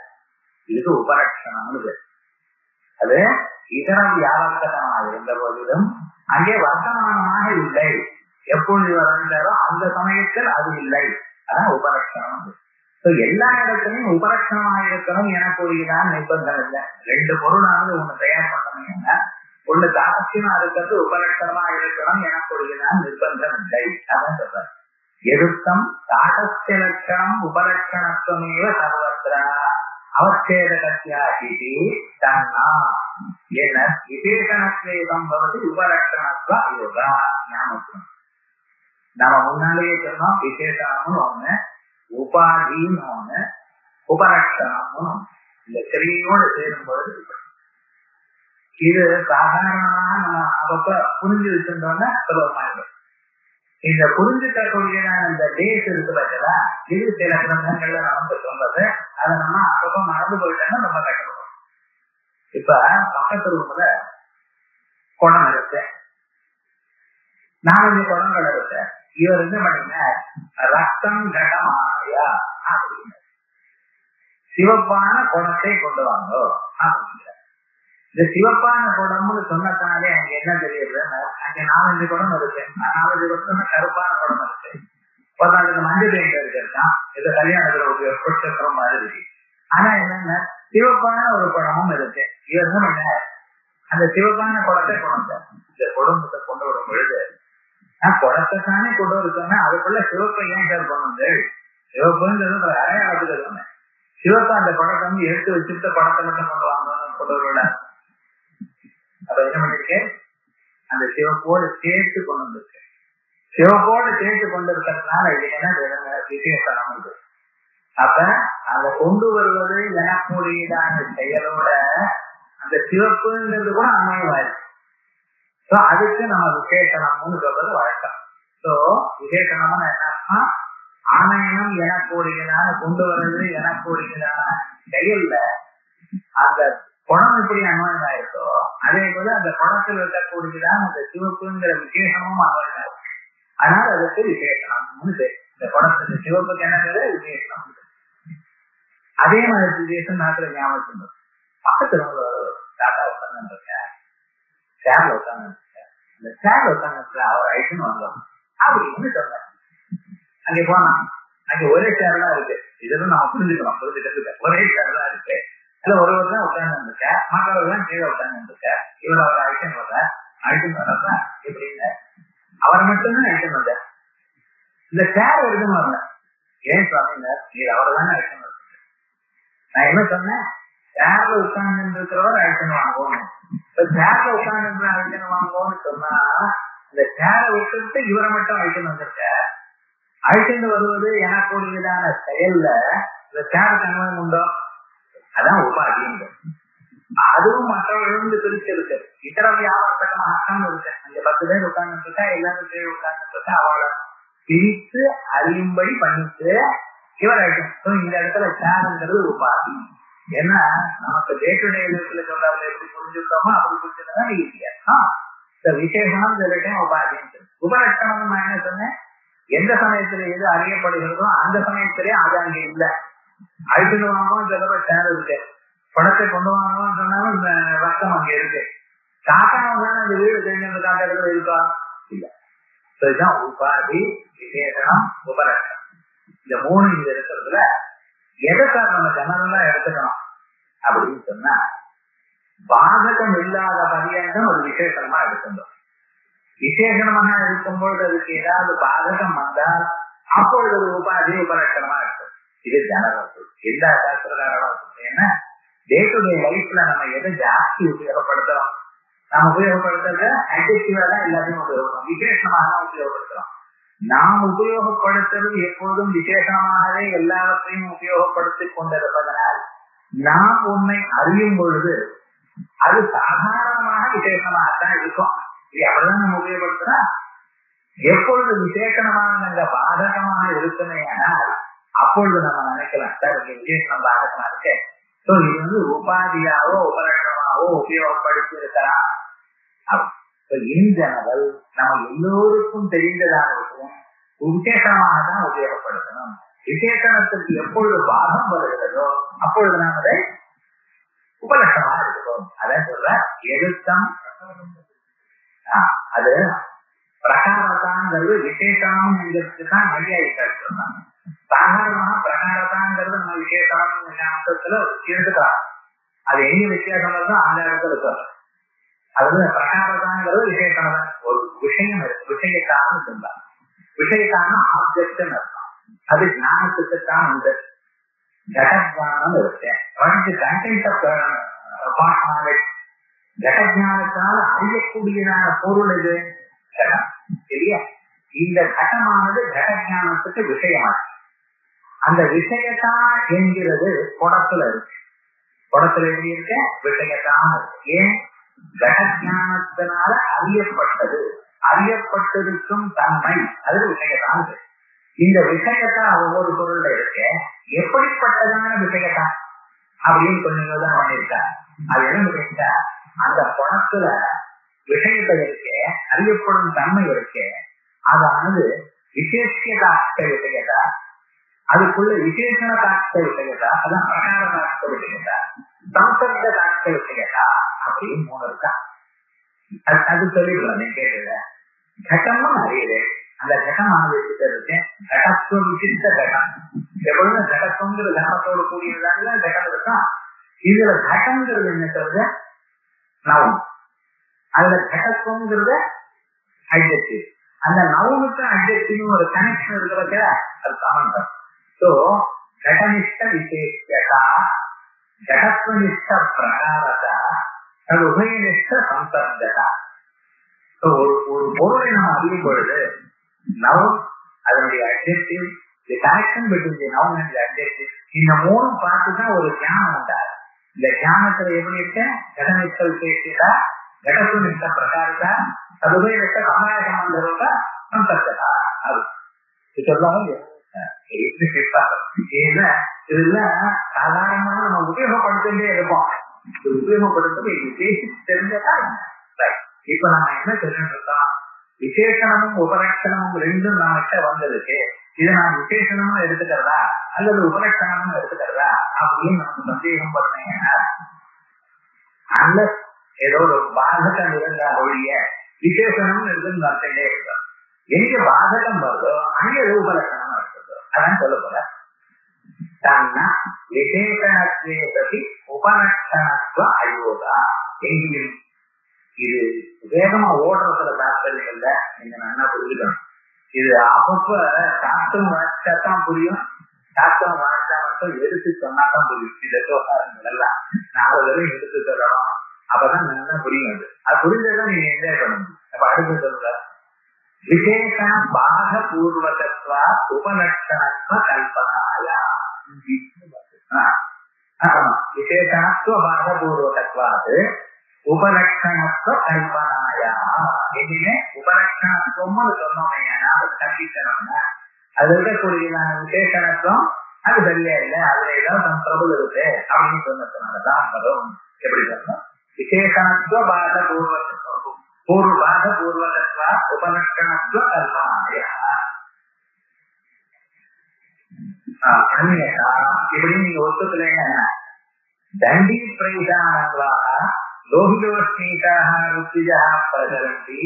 இதுக்கு உபலட்சணம்னு. அது இதர வியாபர்த்தமாக இருந்த போதிலும் அங்கே வர்த்தமானமாக இல்லை. எப்பொழுது அறிந்தாரோ அந்த சமயத்தில் அது இல்லை. அதான் உபலட்சணம். எல்லா இடத்துலையும் உபலட்சணமாக இருக்கணும் எனக்குரியதான் நிர்பந்தம் இல்லை. 2 பொருளானது ஒண்ணு தயார் பண்ணணும்னா ஒண்ணு தாட்சியமா இருக்கிறது உபலட்சணமா இருக்கணும் எனக்குரியதான் நிர்பந்தம் இல்லை. அதான் சொல்ற எதுத்தம் தாட்டஸ்ய லட்சணம் உபலட்சணத்துவமேவ சர்வத்திர அவச்சேதகஸ்யாஹி தன்னா என்ன விசேஷணத்வேதம் பவதி உபலட்சணத்வ யோகா. ஞாபகம் நம்ம முன்னாலேயே சொன்னோம், விசேஷணம்னு ஒண்ணு, உபாதின்னு ஒண்ணு, உபலட்சணம்னு ஒண்ணு. இந்த கிரியோடு சேரும் பொழுது இது சாதாரணமாக நம்ம அப்பப்ப புரிஞ்சு வச்சிருந்தோம்னா சுலபமாயிடும். இந்த புரிஞ்சுக்கக்கூடியதான இந்த டேஸ் இருக்கு பார்த்தா, இது சில கிரந்தங்கள்ல நமக்கு சொல்றது, அதை நம்ம அப்பப்ப மறந்து போயிட்டோம்னா ரொம்ப கஷ்டப்படும். இப்ப பக்கத்து ரூம்ல குடம் இருக்கு, 4 குடங்கள் இருக்கு. இவர் என்ன பண்ணீங்க, ரத்தம் கடமாயா அப்படின்னு சிவப்பான குடத்தை கொண்டு வாங்க அப்படிங்கிற. இந்த சிவப்பான குடம்னு சொன்னதாலே அங்க என்ன தெரியுது, அங்க 4 குடம் இருக்கு. 4 குடம் கருப்பான குடம் இருக்கு. அதுக்கு மஞ்சள் பெயிண்ட் இருக்கான், இது கல்யாணத்துல உபயோகப்படுத்துற மாதிரி. ஆனா என்னன்னா சிவப்பான ஒரு குடமும் இருக்கு. இவர் என்ன பண்ண, அந்த சிவப்பான குடத்தை கொண்டு இந்த குடும்பத்தை கொண்டு வரும் பொழுது குடத்தை தானே கொண்டு வருத்தோம்னா அதுக்குள்ள சிவப்பை ஏன் சார் கொண்டு சிவப்புன்றது அடையாளத்துக்கு சொன்னேன். சிவப்பா அந்த குடத்தை எடுத்து வச்சுட்டு படத்தை மட்டும் கொண்டு வாங்க கொண்டு வருவிட. அப்ப என்ன பண்ணிருக்கேன், அந்த சிவப்போடு சேர்த்து கொண்டு வந்திருக்கேன். சிவப்போடு சேர்த்து கொண்டிருக்கிறதுனால இது என்ன விசேஷம். அப்ப அதை கொண்டு வருவது எனக்குரியதான செயலோட அந்த சிவப்புங்கிறது கூட அன்வயமாயிருக்கு. அதுக்கு நம்ம விசேஷணம்னு சொல்றது வழக்கம். விசேஷணம்னு என்னன்னா ஆனயனம் எனக்குரியதான கொண்டு வர்றது எனக்குரியதான செயல்ல அந்த குணம் எப்படி அன்வயமாயிருக்கோ அதே போல அந்த குணத்தில் இருக்கக்கூடியதான் அந்த சிவப்புங்கிற விசேஷமும் அன்வயமாயிருக்கும். அதனால அதுக்கு விசேஷணம்னு பேர். இந்த குணத்துக்கு சிவப்புக்கு என்ன பேரு? விசேஷம். அதே மாதிரி விசேஷம் நாட்டுல ஞாபகம் பக்கத்துல தாத்தா உட்கார்ந்து இருக்கேன், சேர்ல உட்கார்ந்து இருக்கேன். அந்த சேர்ல உட்கார்ந்து அவர் ஐட்டம் வந்தோம் அப்படின்னு சொன்னார். அங்கே போனா அங்க ஒரே சேர் தான் இருக்கு. இதெல்லாம் நம்ம புரிஞ்சுக்கலாம், புரிஞ்சுக்கிறதுக்கு ஒரே சேர் தான் இருக்கு. அதுல ஒருவர் தான் உட்கார்ந்து இருக்க, மற்றவர்கள் தான் கீழே உட்கார்ந்து இருக்க. இவர் அவர் ஐட்டம் வர்ற ஐட்டம் வர்றப்ப எப்படின்னு அவர் மட்டும்தான் ஐட்டம் வந்த. இந்த சேர் எடுத்துன்னு வரல. ஏன் சுவாமிங்க நீர் அவரை தானே ஐட்டம் வர. நான் என்ன சொன்னேன்? சேர்ல உட்கார்ந்து இருக்கிறவர் ஐட்டம் வாங்குவோம். இப்ப சேர்ல உட்கார்ந்து ஐட்டம் வாங்குவோம்னு சொன்னா இந்த சேரை விட்டுட்டு இவரை மட்டும் ஐட்டம் வந்திருக்க. ஐட்டம் வருவது எனக்குரியதான செயல்ல இந்த சேருக்கு அனுபவம் உண்டோ? அதான் உபாதிங்க. அதுவும் மற்றவர்கள் பிரிச்சு இருக்கு. இதர வியாபாரத்தக்கமா அர்த்தம் இருக்கு. அந்த 10 பேர் உட்கார்ந்து இருக்கா, எல்லாரும் பேர் உட்கார்ந்து இருக்கா, அவளை பிரித்து அறியும்படி பண்ணிட்டு இவர் ஐட்டம். இந்த இடத்துல சேருங்கிறது உபாதி. ஏன்னா நமக்கு டே டு டே லைஃப்ல சொல்றாங்க எப்படி புரிஞ்சுக்கிறோமோ அப்படி புரிஞ்சுக்கிறதா ஈஸியா. இந்த விசேஷம் சொல்லிட்டேன் உபாதி. உபலட்சணம் நான் என்ன சொன்னேன்? எந்த சமயத்துல எது அறியப்படுகிறதோ அந்த சமயத்திலே அது அங்க இல்ல. அழிச்சுட்டு வாங்குவோம் சொல்றப்ப சேர் இருக்கு. படத்தை கொண்டு வாங்குவோம் சொன்னாலும் இந்த ரத்தம் அங்க இருக்கு. காக்காவும் அந்த வீடு தெரிஞ்ச காக்காடுகள் இருக்கா? இல்ல. இதுதான் உபாதி, விசேஷம், உபலட்சணம். இந்த 3 இங்க இருக்கிறதுல எதைத்தான் நம்ம ஜனரலா எடுத்துக்கணும் அப்படின்னு சொன்னா பாதகம் இல்லாத பரியந்தம் ஒரு விசேஷமா எடுக்கணும். விசேஷமாக இருக்கும்போது அதுக்கு ஏதாவது பாதகம் வந்தால் அப்பொழுது ஒரு உபாதி உபலட்சணமா இருக்கும். இது ஜனரல். எல்லா சாஸ்திரகாரர்களும் ஏன்னா டே டு டே லைஃப்ல நம்ம எதை ஜாஸ்தி உபயோகப்படுத்துறோம்? நம்ம உபயோகப்படுத்துறது அட்ஜெக்டிவா தான் எல்லாத்தையும் உபயோகப்படுத்துறோம், விசேஷமாக தான் உபயோகப்படுத்துறோம். நாம் உபயோகப்படுத்துறது எப்போதும் விசேஷமாகவே எல்லாவற்றையும் உபயோகப்படுத்திக் கொண்டிருப்பதனால் நாம் உன்னை அறியும் பொழுது அது சாதாரணமாக விசேஷமாகத்தான் இருக்கும். இது அப்படிதான் நம்ம உபயோகப்படுத்துறோம். எப்பொழுது விசேஷமாக பாதகமாக இருக்குமே ஆனால் அப்பொழுது நம்ம நினைக்கலாம் சார் விசேஷம் பாதகமா இருக்கு. இது உபாதியாவோ உபலட்சணமாவோ உபயோகப்படுத்தி இருக்கலாம். இன் ஜெனரல் நம்ம எல்லோருக்கும் தெரிந்ததான விஷயம் விசேஷமாக தான் உபயோகப்படுத்தணும். விசேஷணத்துக்கு எப்பொழுது பாகம் வருகிறதோ அப்பொழுது நாம் அதை உபலட்சணமா எடுத்துக்கோம். அதான் சொல்ற எழுத்தம். அது பிரகாரத்தாங்கிறது விசேஷம் என்கிறதுதான் நையாயிக்காரு சொன்னாங்க. சாதாரணமாக பிரகாரத்தாங்கிறது நம்ம விசேஷம் அம்சத்துல எடுத்துக்கலாம். அது எங்க வித்தியாசம் தான் அந்த இடத்துல சொல்ற. அதுல பிரகாரதாங்கிறது விசேஷம் தான். ஒரு விஷயம் விஷயத்தான்னு சொல்றாங்க. விஷயத்தான ஆப்ஜெக்ட் அர்த்தம். அது ஞானத்துக்குத்தான் உண்டு. கடஜானம் இருக்கு. கடஜானத்தால் அறியக்கூடியதான பொருள் இது கடம் இல்லையா? இந்த கடமானது கடஜானத்துக்கு விஷயமாச்சு. அந்த விஷயத்தா என்கிறது குடத்துல இருக்கு. குடத்துல எப்படி இருக்க? விஷயத்தான் இருக்கு. ஏன்? கடஜானத்தினால அறியப்பட்டது, அறியப்பட்டிருக்கும் தன்மை அது விஷயத்தான் இருக்கு. இந்த விஷயத்தா ஒவ்வொரு பொருள்ல இருக்க. எப்படிப்பட்டதான விஷயத்தா அப்படின்னு கொஞ்சம் தான் பண்ணிருக்கா. அது என்ன கேட்டா அந்த குடத்துல விஷயத்தை இருக்க, அறியப்படும் தன்மை இருக்க. அதானது விசேஷ காட்ச விஷயத்தா, அதுக்குள்ள விசேஷண காட்ச விஷயத்தா, அதான் பிரகார காட்ச விஷயத்தா, சம்சர்க காட்ச விஷயத்தா அப்படின்னு 3 இருக்கா. அது சொல்லிடுறேன். நீ கேட்டத கட்டம்னு அறியுது. அந்த கட்டமானது இருக்கேன் கடத்துவ விசிஷ்ட கட்டம். எப்பொழுதும் கடத்துவங்கிற கட்டத்தோடு கூடியதான கட்டம் இருக்கா. இதுல கட்டம்ங்கிறது என்ன சொல்றது? நவுன். அதுல கடத்துவங்கிறது அட்ஜெக்டிவ். அந்த நவுனுக்கு அட்ஜெக்டிவ் ஒரு கனெக்ஷன் இருக்கிறத அது சமந்தம். சோ கடனிஷ்ட விசேஷா, கடத்வனிஷ்ட பிரகாரதா, அது உபயனிஷ்ட சம்பர்தா. ஒரு பொருளை நாம் அறியும் பொழுது நவுன், அதனுடைய adjective, the connection between the noun and the adjective, இந்த மூணும் பார்த்துதான் ஒரு ஞானம் உண்டாரு. இந்த ஞானத்துல எப்படி இருக்க கடனித்தல் பேசிட்டா கடத்து நிற்க பிரகாரத்தா அதுவே இருக்க சமாய சம்பந்தம் சம்பத்தா அது சொல்லுவாங்க. இதெல்லாம் சாதாரணமாக நம்ம உபயோகப்படுத்திட்டே இருப்போம். உபயோகப்படுத்த பேசி தெரிஞ்சதா. இப்ப நம்ம என்ன சொல்லிட்டு இருக்கோம், விசேஷனமும் உபலட்சணமும் ரெண்டும் நம்மகிட்ட வந்ததுக்கு இதை நான் விசேஷனமும் எடுத்துக்கிறதா அல்லது உபலட்சணமும் எடுத்துக்கிறதா அப்படின்னு நமக்கு சந்தேகம் பண்ணீங்கன்னா, அந்த ஏதோ ஒரு பாதகம் இருந்தா ஒழிய விசேஷனம் இருக்குன்னு நடத்திட்டே இருக்கோம். எங்க பாதகம் வருதோ அங்க உபலட்சணம் எடுத்துக்கோ. அதான் சொல்ல போல தன்னா விசேஷனத்வே பற்றி உபலட்சணத்துவ அயோகா. எங்கேயும் இது வேகமா ஓடுறதுல தாற்பயம் இல்ல, நீங்க நல்லா புரிஞ்சுக்கணும். இது அப்பப்ப சாஸ்திரம் வாய்ச்சாதான் புரியும், சாஸ்திரம் வாய்ச்சா மட்டும் எடுத்து சொன்னாதான் புரியும். இந்த விவகாரங்கள் எல்லாம் 4 தடவை எடுத்து சொல்லணும், அப்பதான் நல்லா புரியும். அது புரிஞ்சதான் நீங்க என்ஜாய் பண்ணணும். அப்ப அடுத்து சொல்ற விசேஷ பாக பூர்வகத்வா உபலட்சணத்துவ கல்பனாயா. விசேஷத்துவ பாக பூர்வகத்வாது உபலட்சணத்துவ கல்பனாயா. எதுவுமே உபலட்சணத்துவம்னு சொன்னோமே அது கல்பிக்கணும்னா அது இருக்கக்கூடியதான விசேஷத்துவம் அது சரியா இல்லை, அதுல ஏதாவது பிரபுல் இருக்கு அப்படின்னு சொன்னதுனாலதான் வரும். எப்படி சொல்லணும், விசேஷத்துவ பாக பூர்வாத பூர்வகத்வா உபலட்சணத்துவ கல்பனாயா. அந்நியதா இப்படி நீங்க ஒத்துக்கலைன்னா தண்டி பிரைதானவாக லோகிதோஷ்ணீகாः ருத்திஜः பிரசரந்தி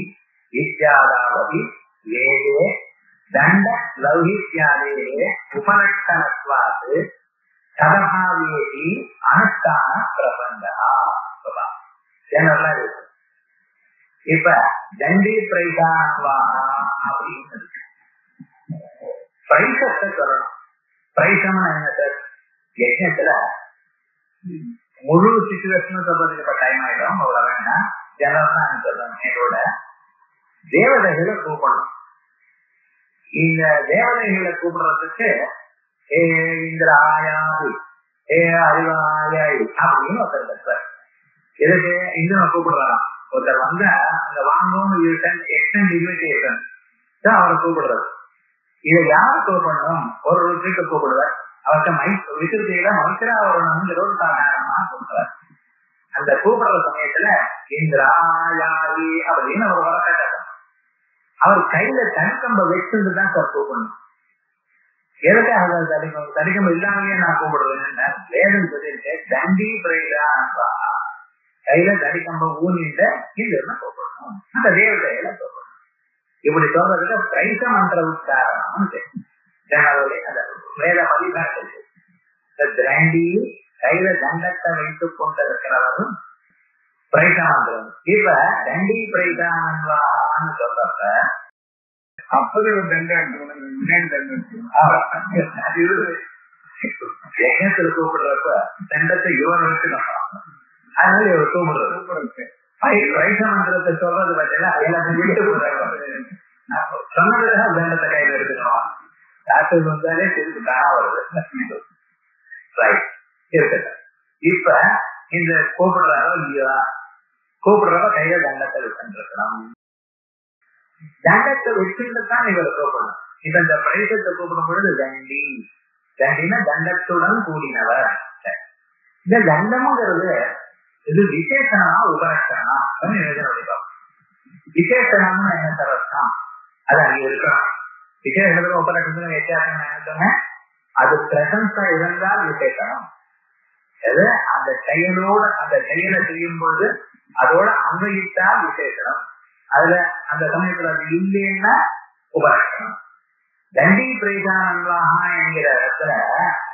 இத்யாதாவதி வேதே தண்ட லௌகித்யாதேः உபலட்சணத்வாத் ததபாவேதி அனுஷ்டான பிரபந்தः. ஜெனரலா இருக்கு. இப்ப தண்டி பிரைதானவாக அப்படின்னு இருக்கு. பிரைசத்தை சொல்லணும். பிரைசம்னா என்ன சார், யஜ்ஞத்துல முழு சிச்சுவேஷனும் சொல்றதுக்கு இப்ப டைம் ஆயிடும், அவ்வளவு வேண்டாம். ஜனரல் தான் சொல்லணும். எங்களோட தேவதைகளை கூப்பிடணும். இந்த தேவதைகளை கூப்பிடுறதுக்கு ஏ இந்திர ஆயாது ஏ அறிவாயாய் அப்படின்னு ஒருத்தர் இருப்பார். இதுக்கு இந்திரனை கூப்பிடுறாராம். ஒருத்தர் வந்தா அந்த வாங்கன்னு எக்ஸ்டெண்ட் இன்விடேஷன் அவரை கூப்பிடுறது. இதை யாரு கூப்பிடணும், ஒரு ருத்ரிக்கு கூப்பிடுவார். அவர்கிட்ட விசிறுக்கையில மைத்திராவரணம்ங்கிற ஒரு சாதாரணமா கூப்பிடுவார். அந்த கூப்பிடுற சமயத்துல இந்திராயாயி அப்படின்னு அவர் வரக்கட்டணும். அவர் கையில தனிக்கம்ப வச்சுட்டு தான் சார் கூப்பிடணும். எதுக்காக தனிக்கம்பு இல்லாமலே நான் கூப்பிடுறேன்னு வேதம் சொல்லியிருக்கேன். தண்டி பிரைதா கையில தனிக்கம்ப ஊனிட்டு இந்திரனை கூப்பிடணும், அந்த தேவதையில கூப்பிடணும். இப்படி சொல்றதுக்கு பிரைச மந்திர உச்சாரணம் வேத பதிவாக திரண்டி கையில தண்டத்தை வைத்துக் கொண்டிருக்கிறவரும் பிரைச மந்திரம். இப்ப தண்டி பிரைதானு சொல்றப்ப அப்படி ஒரு தண்டம் கூப்பிடுறப்ப தண்டத்தை இவர் வச்சுக்கணும். அதனால இவர் கூப்பிடுறது பிரைச மந்திரத்தை சொல்றது பார்த்தீங்கன்னா எல்லாத்தையும் விட்டு போடுறாங்க. சொன்னதுக்காக தண்டத்தை கையில எடுத்துக்கணும். டாக்டர் வந்தாலே திருப்பி தானா வருது. இருக்கட்டும். இப்ப இந்த கூப்பிடுறாரோ இல்லையா, கூப்பிடுறப்ப கையில தண்டத்தை வச்சுருக்கணும். தண்டத்தை வச்சுதான் இவரை கூப்பிடணும். இப்ப இந்த பிரைசத்தை கூப்பிடும் பொழுது தண்டி, தண்டினா தண்டத்துடன் கூடினவர். இந்த தண்டம்ங்கிறது இது விசேஷனா உபலட்சணா யோஜனை. விசேஷணம்னு என்ன தரத்தான் அது அங்க இருக்கணும். விசேஷத்துக்கு உபலட்சணத்துக்கு வித்தியாசம் என்ன சொன்னேன், அது பிரசன்ஸா இருந்தால் விசேஷனம். அது அந்த செயலோட அந்த செயலை செய்யும் பொழுது அதோட அன்வயித்தால் விசேஷனம். அதுல அந்த சமயத்துல அது இல்லைன்னா உபலட்சணம். தண்டி பிரைதானன்வாக என்கிற இடத்துல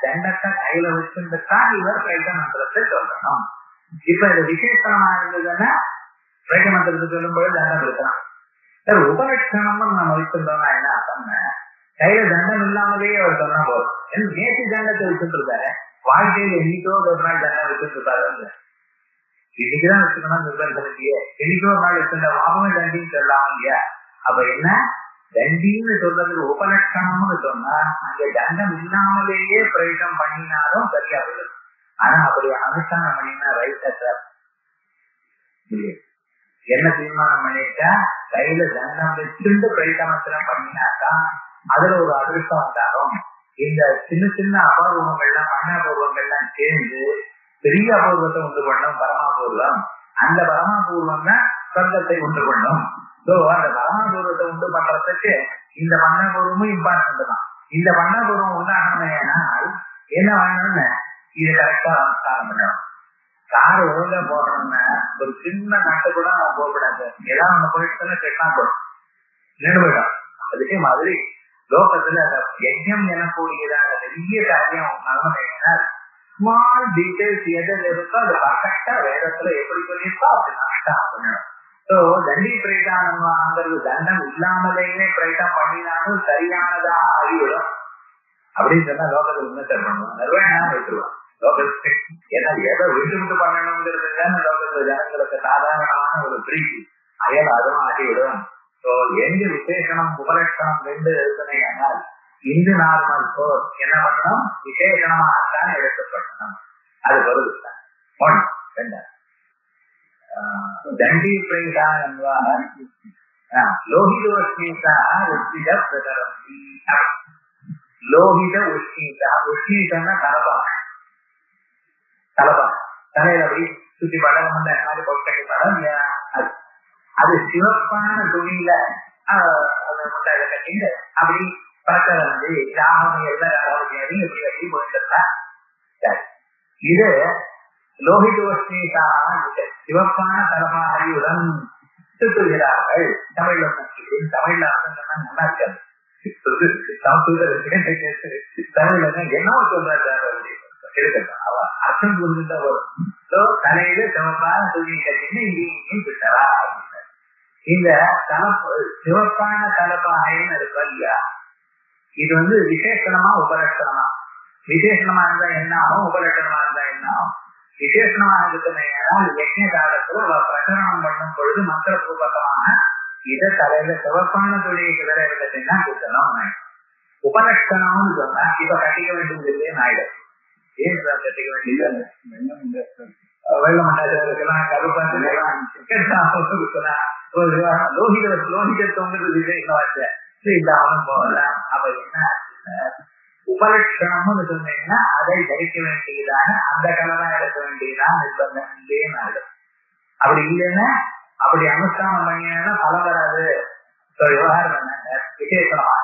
தண்டத்தை கையில வச்சுதான் இவர் பிரைதானத்தை சொல்லணும். இப்ப இது விசேஷமா இருந்ததுன்னா பிரேகமந்திரத்தை சொல்லும்போது தண்டம் இருக்கலாம். சார் உபலட்சணம்னு நம்ம வச்சிருந்தோம்னா என்ன சொன்ன, கையில தண்டம் இல்லாமலே அவர் சொன்னா போதும். நேற்று தண்டத்தை வச்சுட்டு இருக்காரு, வாழ்க்கையில என்னைக்கோ ஒரு நாள் தண்டம் வச்சுட்டு இருக்காரு. இன்னைக்குதான் வச்சுக்கணும் நிர்பந்தம் இல்லையே, என்னைக்கோ ஒரு நாள் வச்சிருந்த வாபமே தண்டின்னு சொல்லலாம் இல்லையா. அப்ப என்ன தண்டின்னு சொல்றதுக்கு உபலட்சணம்னு சொன்னா அங்க தண்டம் இல்லாமலேயே பிரயோகம் பண்ணினாலும் சரியா விடும். ஆனா அப்படி அனுஷ்டானம் பண்ணினா ரைட்டா சார் என்ன தீர்மானம் பண்ணிட்டா கையில தண்டம் வச்சுட்டு பிரயோகமத்திரம் பண்ணினாக்கா அதுல ஒரு அதிர்ஷ்டம் உண்டாகும். இந்த சின்ன சின்ன அபூர்வங்கள்லாம் மண்ணாபூர்வங்கள்லாம் சேர்ந்து பெரிய அபூர்வத்தை உண்டு பண்ணும் பரமாபூர்வம். அந்த பரமாபூர்வம் தான் சொர்க்கத்தை உண்டு பண்ணும். அந்த பரமாபூர்வத்தை உண்டு பண்றதுக்கு இந்த மண்ணாபூர்வமும் இம்பார்ட்டன்ட் தான். இந்த மண்ணாபூர்வம் உண்டாகணும்னால் என்ன வேணும்னு இது கரெக்டா அனுஷ்டானம் பண்ணணும். கார் ஒழுங்கா போடணும்னா ஒரு சின்ன நட்டு கூட போகக்கூடாது. ஏதாவது ஒண்ணு போயிட்டு கெட்டா போடும், நின்று போயிடும். அதே மாதிரி லோகத்துல அந்த யஜ்யம் எனக்கூடியதான பெரிய காரியம் நடந்ததுன்னா ஸ்மால் டீடைல்ஸ் எதில் இருக்கோ அது பர்ஃபெக்டா வேதத்துல எப்படி சொல்லியிருக்கோ அப்படி அனுஷ்டானம் பண்ணணும். தண்டி பிரயோகம்ங்கிறது தண்டம் இல்லாமலேயே பிரயோகம் பண்ணினாலும் சரியானதா அறிவிடும் அப்படின்னு சொன்னா லோகத்துல உன்னதர் பண்ணுவோம், நிர்வாகம் வைத்துருவோம் லோகத்துக்கு. ஏன்னா எதை விட்டு விட்டு பண்ணணுங்கிறது தானே லோகத்துல ஜனங்களுக்கு சாதாரணமான ஒரு பிரீத்தி. அயல் அதுவும் ஆகிவிடும். எங்க விசேஷனம் உபலட்சணம் ரெண்டு இருக்குனால் இந்து நார்மல் போர் என்ன பண்ணணும், விசேஷனமாகத்தான் எடுக்கப்படணும். அது வருதுதான் ஒன்று. ரெண்டாவது தண்டி பிரயோகா என்பார் லோகித உஷ்ணீதா உஷ்ணித பிரகரந்தி. லோகித உஷ்ணீதா, உஷ்ணீதன்னா கலப்பா கலப்பா தலையில அப்படி சுத்தி படம் அந்த மாதிரி பொருட்கள் படம் அது சிவப்பான துணியில முட்டையில கட்டிட்டு அப்படி பறக்கிறது ராகம் எல்லாம் எப்படி எப்படி போயிட்டு இது லோகிதோஷ்ணீதா சிவப்பான தலமாரியுடன் சுற்றுகிறார்கள். தமிழ்ல தமிழ்ல அர்த்தம் சொன்னா நல்லா இருக்காது. தமிழ்ல என்னவோ சொல்றாரு இருக்கட்டும், அவ அர்த்தம் புரிஞ்சுட்டா வரும். தலையில சிவப்பான துணியை கட்டின்னு இங்கேயும் விட்டரா. இந்த தலப்பு சிவப்பான தலப்பாகைன்னு இருப்பா இல்லையா, இது விசேஷணமா உபலட்சணமா? விசேஷணமா இருந்தா என்ன ஆகும், உபலட்சணமா இருந்தா என்ன ஆகும்? விசேஷணமா இருக்குமே யஜ்ஞ காலத்துல பிரகரணம் பண்ணும் பொழுது மந்திர பூர்வகமான இதை தலையில சிவப்பான துணிக்கு விட இருக்கட்டைன்னா குத்தணும். உபலட்சணம்னு சொன்னா இப்ப கட்டிக்க வேண்டியது ஆயிடும். ஏன் கட்டிக்க வேண்டியது வெள்ள மண்டாச்செல்லாம் கருப்பாக்கலாம் லோகிதத்தோங்கிறது விசேஷமாச்சு இல்லாமல் போகலாம். அப்ப என்ன ஆச்சுன்னா உபலட்சணம்னு சொன்னீங்கன்னா அதை தரிக்க வேண்டியதான அந்த கலரா எடுக்க வேண்டியதான் நிர்பந்தம் இல்லையே நாடு. அப்படி இல்லைன்னா அப்படி அனுஷ்டானம் பண்ணினா பலம் வராது. விவகாரம் என்ன விசேஷமா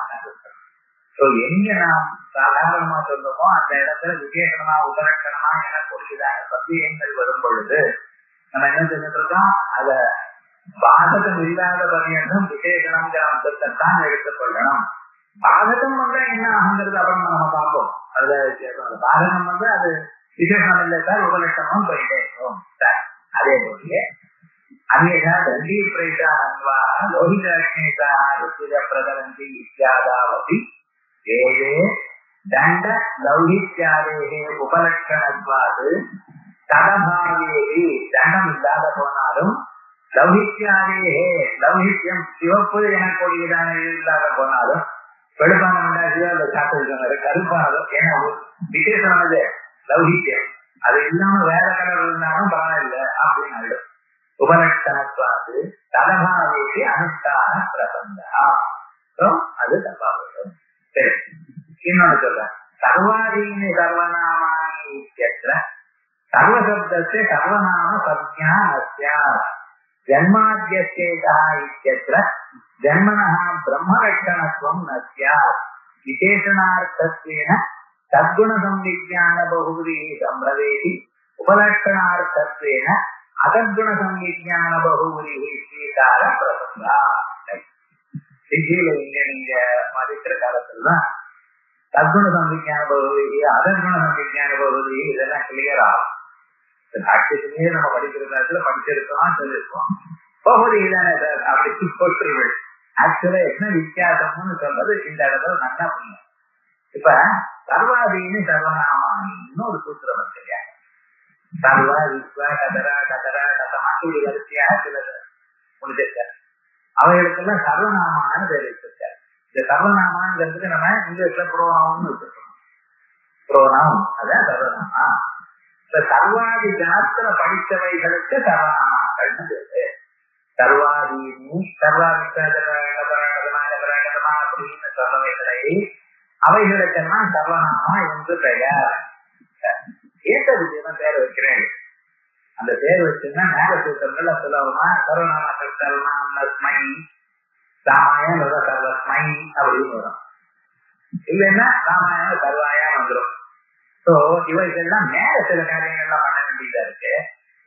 எங்க நாம் சாதாரணமா சொல்றோமோ அந்த இடத்துல விசேஷமா உபலட்சணமா எனக்கூடியதான சந்தேகங்கள் வரும் பொழுது நம்ம என்ன செஞ்சுட்டு இருக்கோம், அத பாதகம் இல்லாத பரியந்தம் விசேஷணம்ங்கிற அம்சத்தை தான் எடுத்துக்கொள்ளணும். பாதகம் வந்தா என்ன ஆகுங்கிறது அப்புறம் நம்ம பார்ப்போம். அதுல பாதகம் அது விசேஷம் இல்லை சார், உபலட்சணமும் போயிட்டே இருக்கும் சார். அதே போல அநேகா தண்டி பிரேஷா லோகிதா பிரகரந்தி இத்தியாதாவதி ஏதே தண்ட லௌகித்யாதேகே உபலட்சணத்வாது தடபாவேகி தண்டம் இல்லாத போனாலும் லௌகித்யாதேகே லௌகித்யம் சிவப்பு எனக்கூடியதான இல்லாத போனாலும் வெளுப்பான மண்டாசியோ அல்ல சாப்பிட்டு கருப்பானதும் ஏன்னா விசேஷமானது லௌகித்யம் அது இல்லாம வேற கலர் இருந்தாலும் பரவாயில்லை அப்படின்னு ஆயிடும். உபலட்சணத்வாது தடபாவேகி அனுஷ்டான பிரபந்தா அது தப்பாவிடும். சரி, இன்னொன்னு சொல்ற சர்வாதீனி சர்வநாமானி சர்வசப்தத்தை சர்வநாம சப்ஞா நஸ்யா ஜன்மாத்யசேதா இத்யத்ர ஜன்மனः பிரம்மலட்சணத்துவம் நஸ்யா விசேஷணார்த்தத்வேன தத்குண சம்விஜ்ஞான பகுவிஹி சம்பிரவேதி உபலட்சணார்த்தத்வேன அதத்குண சம்விஜ்ஞான பகுவிஹி ஸ்வீகார பிரசங்கா. டிகிரியில நீங்க மதிக்கிற காலத்துலதான் தத்குண சம்விஜ்ஞான பகுதி அதற்குண சம்விஜ்ஞான பகுதி இதெல்லாம் கிளியர் ஆகும். ஆட்சியிலேயே நம்ம படிக்கிற காலத்துல படிச்சிருக்கோம் சொல்லியிருக்கோம். பகுதியில அப்படி போற்றுகள் ஆக்சுவலா என்ன வித்தியாசம்னு சொல்றது இந்த இடத்துல நல்லா புரியும். இப்ப சர்வாதீனி சர்வநாமான்னு ஒரு சூத்திரம் வச்சிருக்காங்க. சர்வா விஸ்வா கதரா கதரா கதமாட்டி வரிசையாக சிலர் முடிச்சிருக்காரு. அவைகளுக்கெல்லாம் சர்வநாமான்னு பேர் வச்சிருக்காரு. இந்த சர்வநாமாங்கிறதுக்கு நம்ம இங்கிலீஷ்ல புரோனாம்னு வச்சிருக்கோம். புரோனாம் அதான் சர்வநாமா. இப்ப சர்வாதி சாஸ்திர படித்தவைகளுக்கு சர்வநாமாக்கள்னு பேரு. சர்வாதீனி சர்வாதிகமா அப்படின்னு சொன்னவைகளை அவைகளுக்கெல்லாம் சர்வநாமா என்று பெயர். ஏற்ற விஷயம் பேர் வைக்கிறேன். அந்த பேர் வச்சுன்னா மேல சூத்திரங்கள்ல சொல்லணுமா சர்வநாம சர்வநாமஸ்மை ராமாயண சர்வஸ்மை அப்படின்னு வரும். இல்லைன்னா ராமாயண சர்வாயா வந்துடும். சோ இவைகள்லாம் மேல சில காரியங்கள்லாம் பண்ண வேண்டியதா இருக்கு.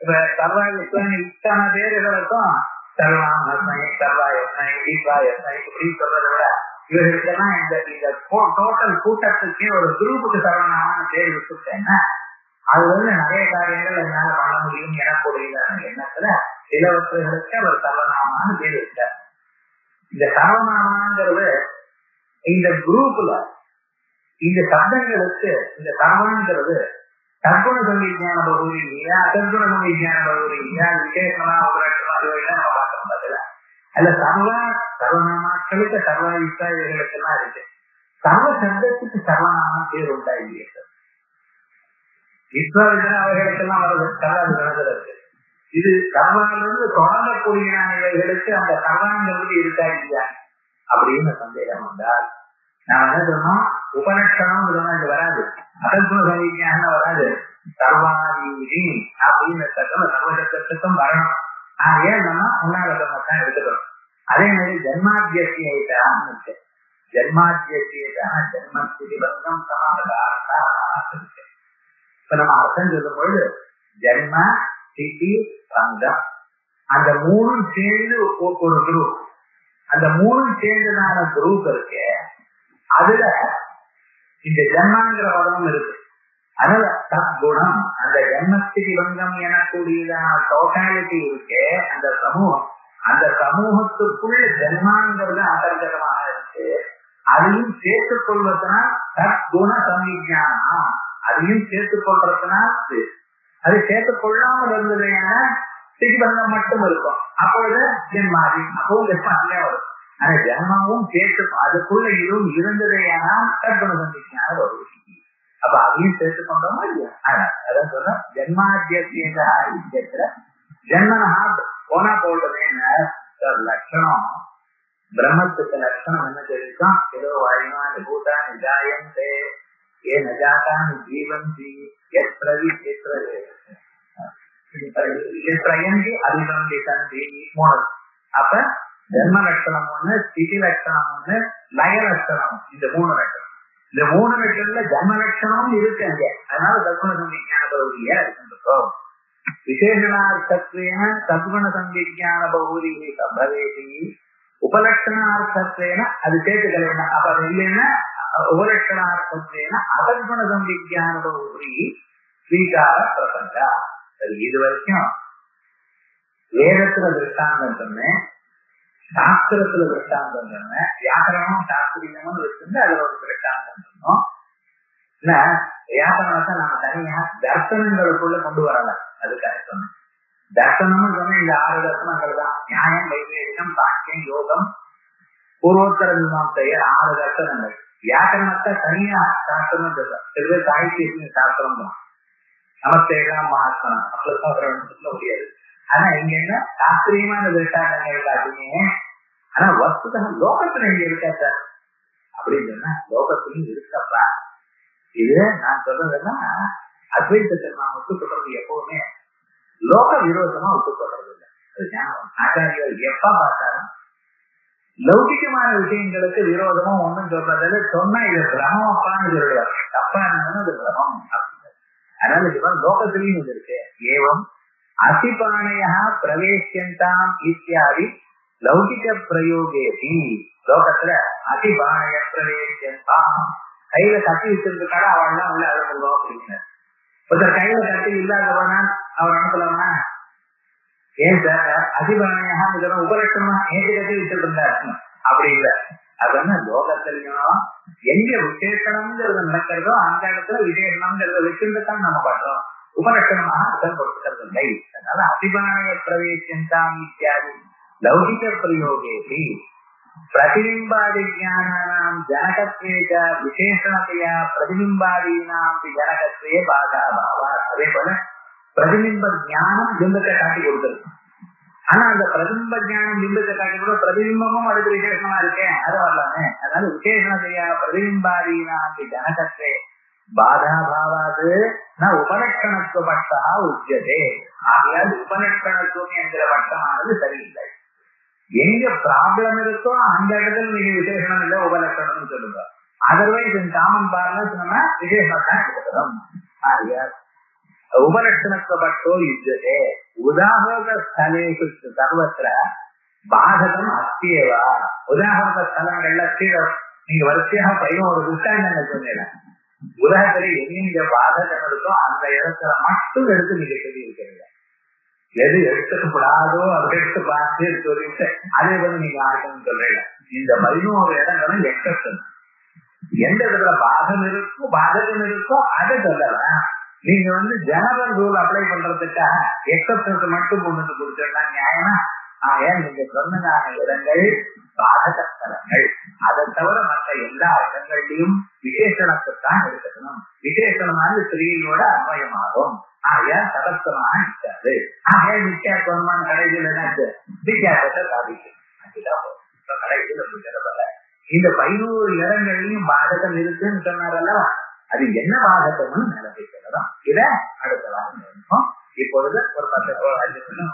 இப்ப சர்வாயுஸ்மை இத்தனை பேர்களுக்கும் சர்வநாமஸ்மை சர்வாயஸ்மை ஈஸ்வாயஸ்மை இப்படி சொல்றதை விட இவர்களுக்கெல்லாம் இந்த டோட்டல் கூட்டத்துக்கு ஒரு குரூப்புக்கு சர்வநாமான பேர் விட்டுட்டேன்னா அது நிறைய காரியங்கள் என்னால பண்ண முடியும் எனக்குடைய எண்ணத்துல சிலவற்றுகளுக்கு அவர் சர்வநாமான்னு பேர் வச்சார். இந்த சர்வநாமாங்கிறது இந்த குரூப்ல இந்த சப்தங்களுக்கு இந்த சர்வாங்கிறது தற்குண சங்கீஞான பகுதி இல்லையா அதற்குண சங்கீஞான பகுதி இல்லையா விசேஷமா நம்ம பார்க்கணும். பதில அதுல சர்வநாமாக்களுக்கு சர்வாயுக்தா இவைகளுக்கெல்லாம் இருக்கு. சர்வ சப்தத்துக்கு சர்வநாம பேர் உண்டா இல்லையா சார்? விஸ்வவிதன அவைகளுக்கெல்லாம் வருது சர்வாதி கணத்துல இருக்கு. இது சர்வாலிருந்து தொடங்கக்கூடிய இவைகளுக்கு அந்த சர்வாங்கிறது இருக்கா இல்லையா அப்படின்னு சந்தேகம் வந்தால் நாம என்ன சொன்னோம், உபலட்சணம் சொன்னா இது வராது, அதற்குண சங்கீஞானம் வராது, சர்வாதீனி அப்படின்னு சர்வசப்தத்துக்கும் வரணும். நான் ஏன் சொன்னா முன்னாள் தான் எடுத்துக்கணும். அதே மாதிரி ஜென்மாத்தியசியைதான் இருக்கு. ஜென்மாத்தியசியைதான் ஜென்மஸ்திதி பந்தம் சமாதாரா இருக்கு. இப்ப நம்ம அர்த்தம் சொல்லும் பொழுது ஜென்ம ஸ்திதி பந்தம் அந்த மூணும் சேர்ந்து ஒரு குரூப். அந்த மூணும் சேர்ந்ததான குரூப் இருக்கு. அதுல இந்த ஜென்மாங்கிற பதமும் இருக்கு. அதனால சத்குணம் அந்த ஜென்மஸ்திதி பந்தம் எனக்கூடியதான டோட்டாலிட்டி இருக்கு. அந்த சமூகம், அந்த சமூகத்துக்குள்ள ஜென்மாங்கிறது அந்தர்கதமாக இருக்கு. அதையும் சேர்த்துக் கொள்வதனால் சத்குண சம்விஜானம், அதையும் சேர்த்துக் கொள்றதுனால் அது சேர்த்துக் கொள்ளாமல் இருந்ததுன்னா ஸ்திதிபந்தம் மட்டும் இருக்கும். அப்பொழுது ஜென்மாதி அப்பவும் ஜென்மாதியா வரும். ஆனா ஜென்மாவும் சேர்த்து அதுக்குள்ள இதுவும் இருந்ததையானால் சத்குண சம்விஜானம் வரும். அப்ப அதையும் சேர்த்து கொண்டோமா இல்லையா? அதான் சொல்ற ஜென்மாத்தியத்துல ஜென்மனா போனா போடுறதுன்னு லட்சணம். பிரம்மத்துக்கு லட்சணம் என்ன தெரியும்? ஏதோ வாயுமான் பூதான் நிஜாயந்தே ஏ நஜாதான் ஜீவந்தி அபிசந்திசந்தி மூணு. அப்ப ஜென்ம லட்சணம் ஒண்ணு, ஸ்திதி லட்சணம் ஒண்ணு, லய லட்சணம், இந்த மூணு லட்சணம். இந்த மூணு லட்சணத்துல ஜென்ம லட்சணமும் இருக்கு அங்க. அதனால சத்குண சம்விஜான பகுதியா இருக்கின்றோம். விசேஷணார்த்தத்வேன சத்குண சம்விஜான பகுதி சம்பவேதி உபலட்சணார்த்தத்வேன அது சேர்த்துக்கலைன்னா அப்ப அது இல்லைன்னா உபலட்சணார்த்தத்வேன அசத்குண சம்விஜான பகுதி ஸ்வீகார பிரசங்கா. இது வரைக்கும் வேதத்துல திருஷ்டாந்தம் சொன்னேன், சாஸ்திரத்துல திருஷ்டாந்தம் சொன்னேன், வியாக்கரணம் சாஸ்திரியமும் வச்சிருந்து அதுல ஒரு திருஷ்டாந்தம் சொன்னோம். இல்ல வியாக்கரணத்தை நம்ம தனியா தர்சனங்களுக்குள்ள கொண்டு வரல, அதுக்காக சொன்னேன். தர்சனம்னு சொன்ன இந்த 6 தர்சனங்கள் தான். நியாயம், வைவேகம், சாங்கியம், யோகம், பூர்வோத்தர மீமாம்சைய 6 தர்சனங்கள். வியாக்கரணத்தை தனியா சாஸ்திரம் சொல்ல, சில பேர் சாகித்ய சாஸ்திரம் தான். நமஸ்தேகம் மகாத்மனம் அப்படிலாம் முடியாது. ஆனா இங்க என்ன சாஸ்திரியமான திருஷ்டாந்தங்கள் காட்டுங்க. ஆனா வஸ்துதா லோகத்துல இங்க இருக்கா சார் அப்படின்னு சொன்னா லோகத்திலும் இருக்கப்பா. இது நான் சொல்றதுன்னா அத்வைதத்தை நான் ஒத்துக்கொள்றது எப்பவுமே லோக விரோதமா ஒத்துக்கொள்றது இல்லை. அது ஞாபகம். ஆச்சாரியர்கள் எப்ப பார்த்தாலும் லௌகிகமான விஷயங்களுக்கு விரோதமா ஒண்ணும் சொல்றதில்ல. சொன்னா இது பிரமப்பான்னு சொல்லுவார். தப்பா இருந்தாலும் அது பிரமம். அதனால இவன் லோகத்திலையும் இது இருக்கு. ஏவம் அசிபானையா பிரவேசியந்தாம் இத்தியாதி லௌகிக பிரயோகேபி. லோகத்துல அதிபானைய பிரவேசியந்தாம் கையில கட்டி வச்சிருக்காரு, அவள்லாம் உள்ள அனுப்புவோம் அப்படின்னு. ஒருத்தர் கையில கட்டி இல்லாதவனா அவர் அனுப்பலாமா? ஏன் சார் அதிபானையா இதெல்லாம் உபலட்சணமா ஏற்றி கட்டி வச்சிருந்தாரு அப்படி இல்லை. அது லோகத்திலையும் எங்க விசேஷனம்ங்கிறது நடக்கிறதோ அந்த இடத்துல விசேஷனம்ங்கிறத வச்சிருந்துதான் நம்ம பண்றோம். உபலட்சணமாக அர்த்தம் கொடுக்கிறது இல்லை. அதனால அதிபானைய பிரவேசியந்தாம் இத்தியாதி லௌகிக பிரயோகேபி பிரதிபிம்பாதி ஞானானாம் ஜனகத்வேக விசேஷணத்தையா பிரதிபிம்பாதீனாம் ஜனகத்வே பாதா பாவா. அதே போல பிரதிபிம்ப ஞானம் பிம்பத்தை காட்டி கொடுத்துருக்கு. ஆனா அந்த பிரதிபிம்ப ஞானம் பிம்பத்தை காட்டி கூட பிரதிபிம்பமும் அதுக்கு விசேஷமா இருக்கேன் அது வரலாமே. அதனால விசேஷணத்தையா பிரதிபிம்பாதீனாம் ஜனகத்வே பாதா பாவாது நான் உபலட்சணத்துவப்பட்டா உச்சதே. ஆகையால் உபலட்சணத்துவம் என்கிற வட்டமானது சரியில்லை. எங்க ப்ராப்ளம் இருக்கோ அந்த இடத்துல நீங்க விசேஷனம் இல்லை உபலட்சணம்னு சொல்லுங்க. அதர்வைஸ் காமன் பார்லன்ஸ் நம்ம விசேஷம் தான் எடுத்துக்கிறோம். ஆகையால் உபலட்சணத்துவப்பட்டோ யுஜ்யதே உதாரண ஸ்தலேஷு சர்வத்திர பாதகம் அஸ்தியேவா. உதாரண ஸ்தலங்கள்ல கீழே நீங்க வரிசையாக 11 புத்தகங்கள் சொன்னீங்க. உலகத்துல எங்க பாதகம் இருக்கோ அந்த இடத்துல மட்டும் எடுத்து நீங்க சொல்லி இருக்கிறீங்க. எது எடுத்துக்கப்படாதோ அதை எடுத்து பார்த்து சொல்லிட்டு அதே போல நீங்க ஆகணும்னு சொல்றீங்க. இந்த 11 இடங்களும் எக்ஸப்ஷன். எந்த இடத்துல பாதகம் இருக்கோ பாதகம் இருக்கோ அதை சொல்லலாம். நீங்க ஜெனரல் ரூல் அப்ளை பண்றதுக்காக எக்ஸப்ஷன்ஸ் மட்டும் கொண்டு கொடுத்துடலாம் நியாயமா? ஏன் நீங்க சொன்னதான இடங்கள் பாதக ஸ்தலங்கள். அதை தவிர மற்ற எல்லா இடங்கள்லயும் விசேஷணத்தைத்தான் எடுக்கணும். விசேஷணமானது ஸ்திரீயோட அன்வயமாகும். ஆகையால் சதஸ்தமாக நிற்காது. ஆகையால் நித்தியாத்வமான கடைசியில் என்னாச்சு வித்தியாசத்தை சாதிக்கும். கடைசியில் அப்படி இந்த 11 இடங்கள்லயும் பாதகம் இருக்குன்னு சொன்னாரல்லவா, அது என்ன பாதகம்னு நிலைமை சொல்லலாம். இத அடுத்த வாரம் இப்பொழுது ஒரு 10 நிமிஷம்